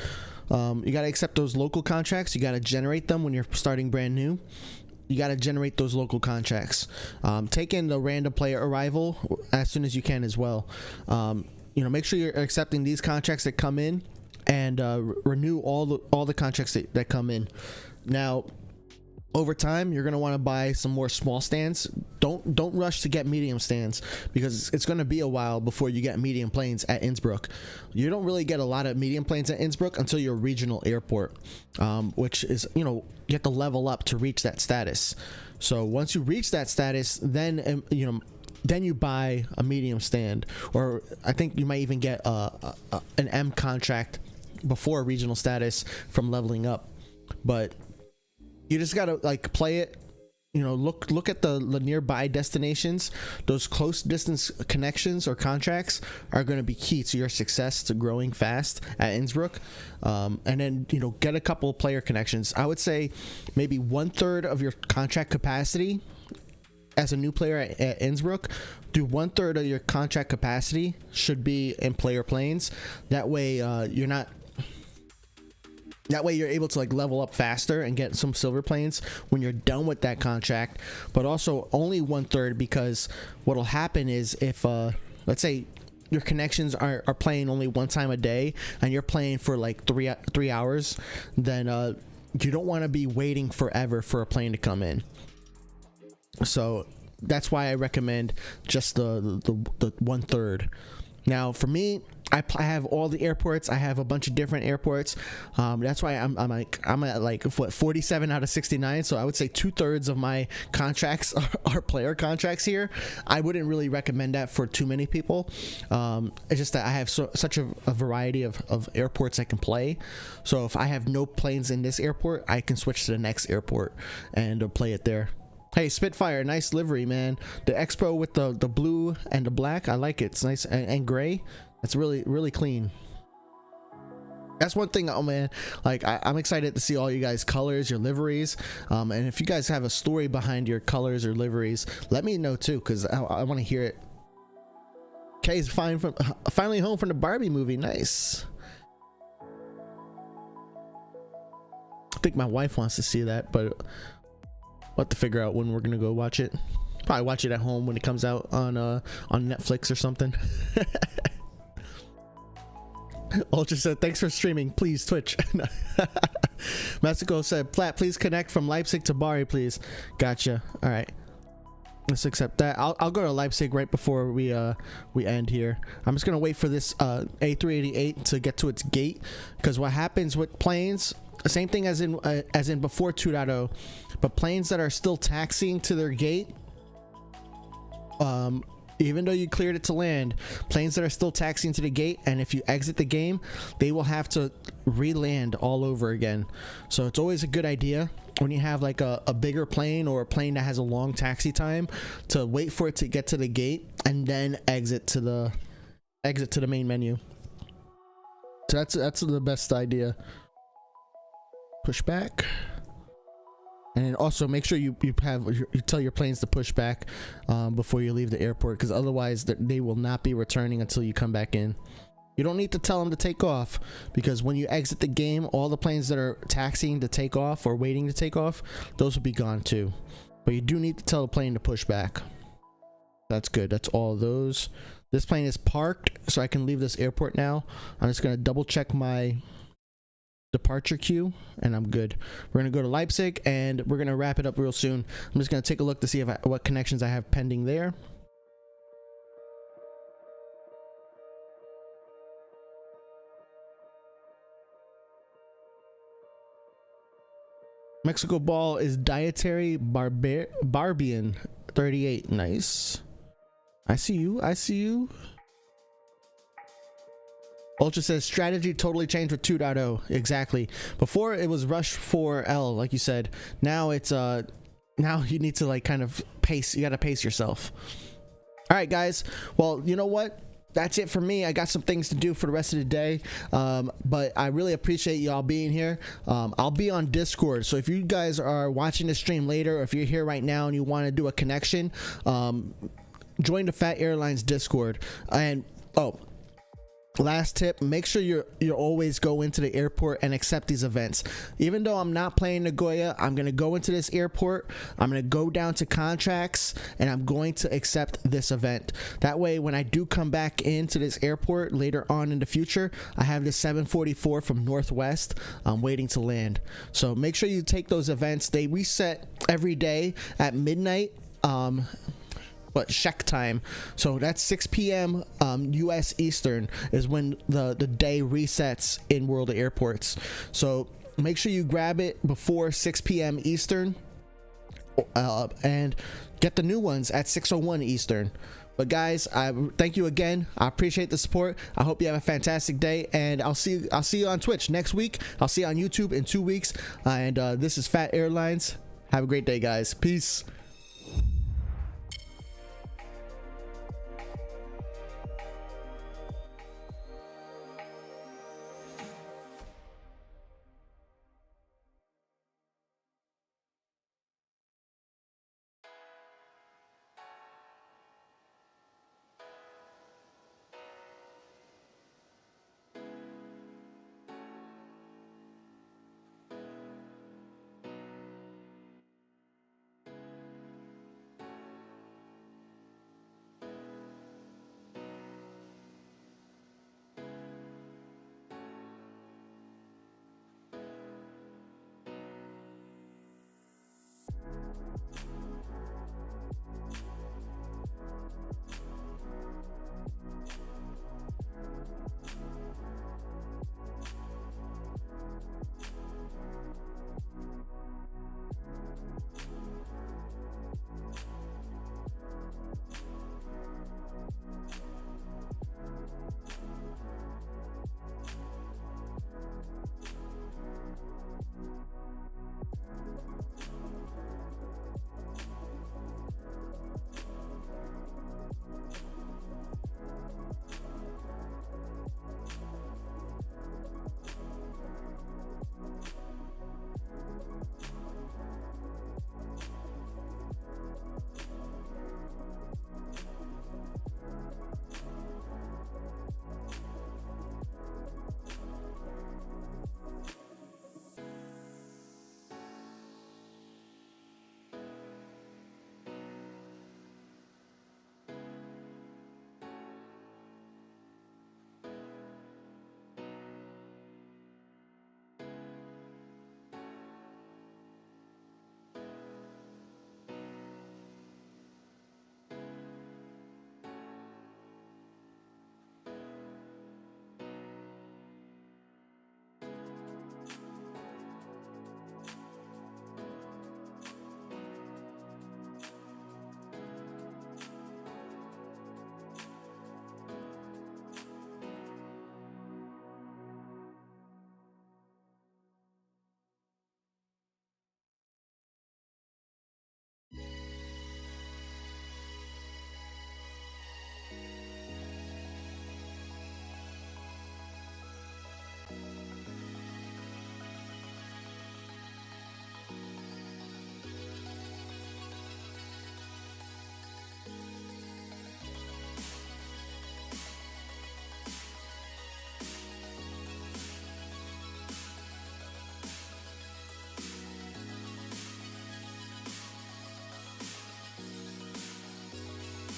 You gotta accept those local contracts. You gotta generate them when you're starting brand new. You gotta generate those local contracts. Take in the random player arrival as soon as you can as well. You know, make sure you're accepting these contracts that come in, and renew all the contracts that come in. Now, over time, you're gonna want to buy some more small stands. Don't rush to get medium stands, because it's gonna be a while before you get medium planes at Innsbruck. You don't really get a lot of medium planes at Innsbruck until your regional airport, which is, you know, you have to level up to reach that status. So once you reach that status, then you know, then you buy a medium stand, or I think you might even get an M contract before regional status from leveling up. But you just gotta like play it, you know, look at the nearby destinations. Those close distance connections or contracts are going to be key to your success to growing fast at Innsbruck. And then, you know, get a couple of player connections. I would say maybe 1/3 of your contract capacity as a new player at Innsbruck. Do 1/3 of your contract capacity should be in player planes. That way you're able to like level up faster and get some silver planes when you're done with that contract. But also only 1/3, because what'll happen is if let's say your connections are playing only one time a day and you're playing for like three hours, then you don't want to be waiting forever for a plane to come in. So that's why I recommend just the 1/3. Now for me, I have all the airports. I have a bunch of different airports. That's why I'm at like what, 47 out of 69. So I would say 2/3 of my contracts are player contracts here. I wouldn't really recommend that for too many people. It's just that I have such a variety of airports I can play. So if I have no planes in this airport, I can switch to the next airport and play it there. Hey, Spitfire, nice livery, man. The Expo with the blue and the black, I like it. It's nice and gray. It's really clean. That's one thing, oh man, like I'm excited to see all you guys' colors, your liveries, and if you guys have a story behind your colors or liveries, let me know too, because I want to hear it. Kay's finally home from the Barbie movie. Nice. I think my wife wants to see that, but we'll have to figure out when we're gonna go watch it. Probably watch it at home when it comes out on Netflix or something. Ultra said, thanks for streaming, please Twitch. Mexico said, Flat, please connect from Leipzig to Bari, please. Gotcha. All right, let's accept that. I'll go to Leipzig right before we end here. I'm just gonna wait for this A388 to get to its gate, because what happens with planes, same thing as in before 2.0, but planes that are still taxiing to their gate, even though you cleared it to land, planes that are still taxiing to the gate, and if you exit the game, they will have to re-land all over again. So it's always a good idea when you have like a bigger plane or a plane that has a long taxi time to wait for it to get to the gate and then exit to the main menu. So that's the best idea. Push back. And then also make sure you tell your planes to push back before you leave the airport, because otherwise they will not be returning until you come back in. You don't need to tell them to take off, because when you exit the game, all the planes that are taxiing to take off or waiting to take off, those will be gone too. But you do need to tell the plane to push back. That's good. That's all of those. This plane is parked, so I can leave this airport now. I'm just going to double check my departure queue, and I'm good. We're gonna go to Leipzig, and we're gonna wrap it up real soon. I'm just gonna take a look to see if what connections I have pending there. Mexico ball is dietary Barbian 38. Nice. I see you. I see you. Ultra says strategy totally changed with 2.0. Exactly. Before it was rush 4L, like you said. Now it's now you need to like kind of pace. You got to pace yourself. All right, guys. Well, you know what? That's it for me. I got some things to do for the rest of the day, but I really appreciate y'all being here. I'll be on Discord, so if you guys are watching the stream later, or if you're here right now and you want to do a connection, join the Phat Airlines Discord. And last tip, make sure you always go into the airport and accept these events. Even though I'm not playing Nagoya, I'm gonna go into this airport, I'm gonna go down to contracts, and I'm going to accept this event. That way when I do come back into this airport later on in the future, I have this 744 from Northwest waiting to land. So make sure you take those events. They reset every day at midnight, check time, so that's 6 p.m. US Eastern is when the day resets in World of Airports. So make sure you grab it before 6 p.m. Eastern, and get the new ones at 6:01 Eastern. But guys, I thank you again. I appreciate the support. I hope you have a fantastic day, and I'll see you on Twitch next week. I'll see you on YouTube in 2 weeks, and this is Phat Airlines. Have a great day, guys. Peace.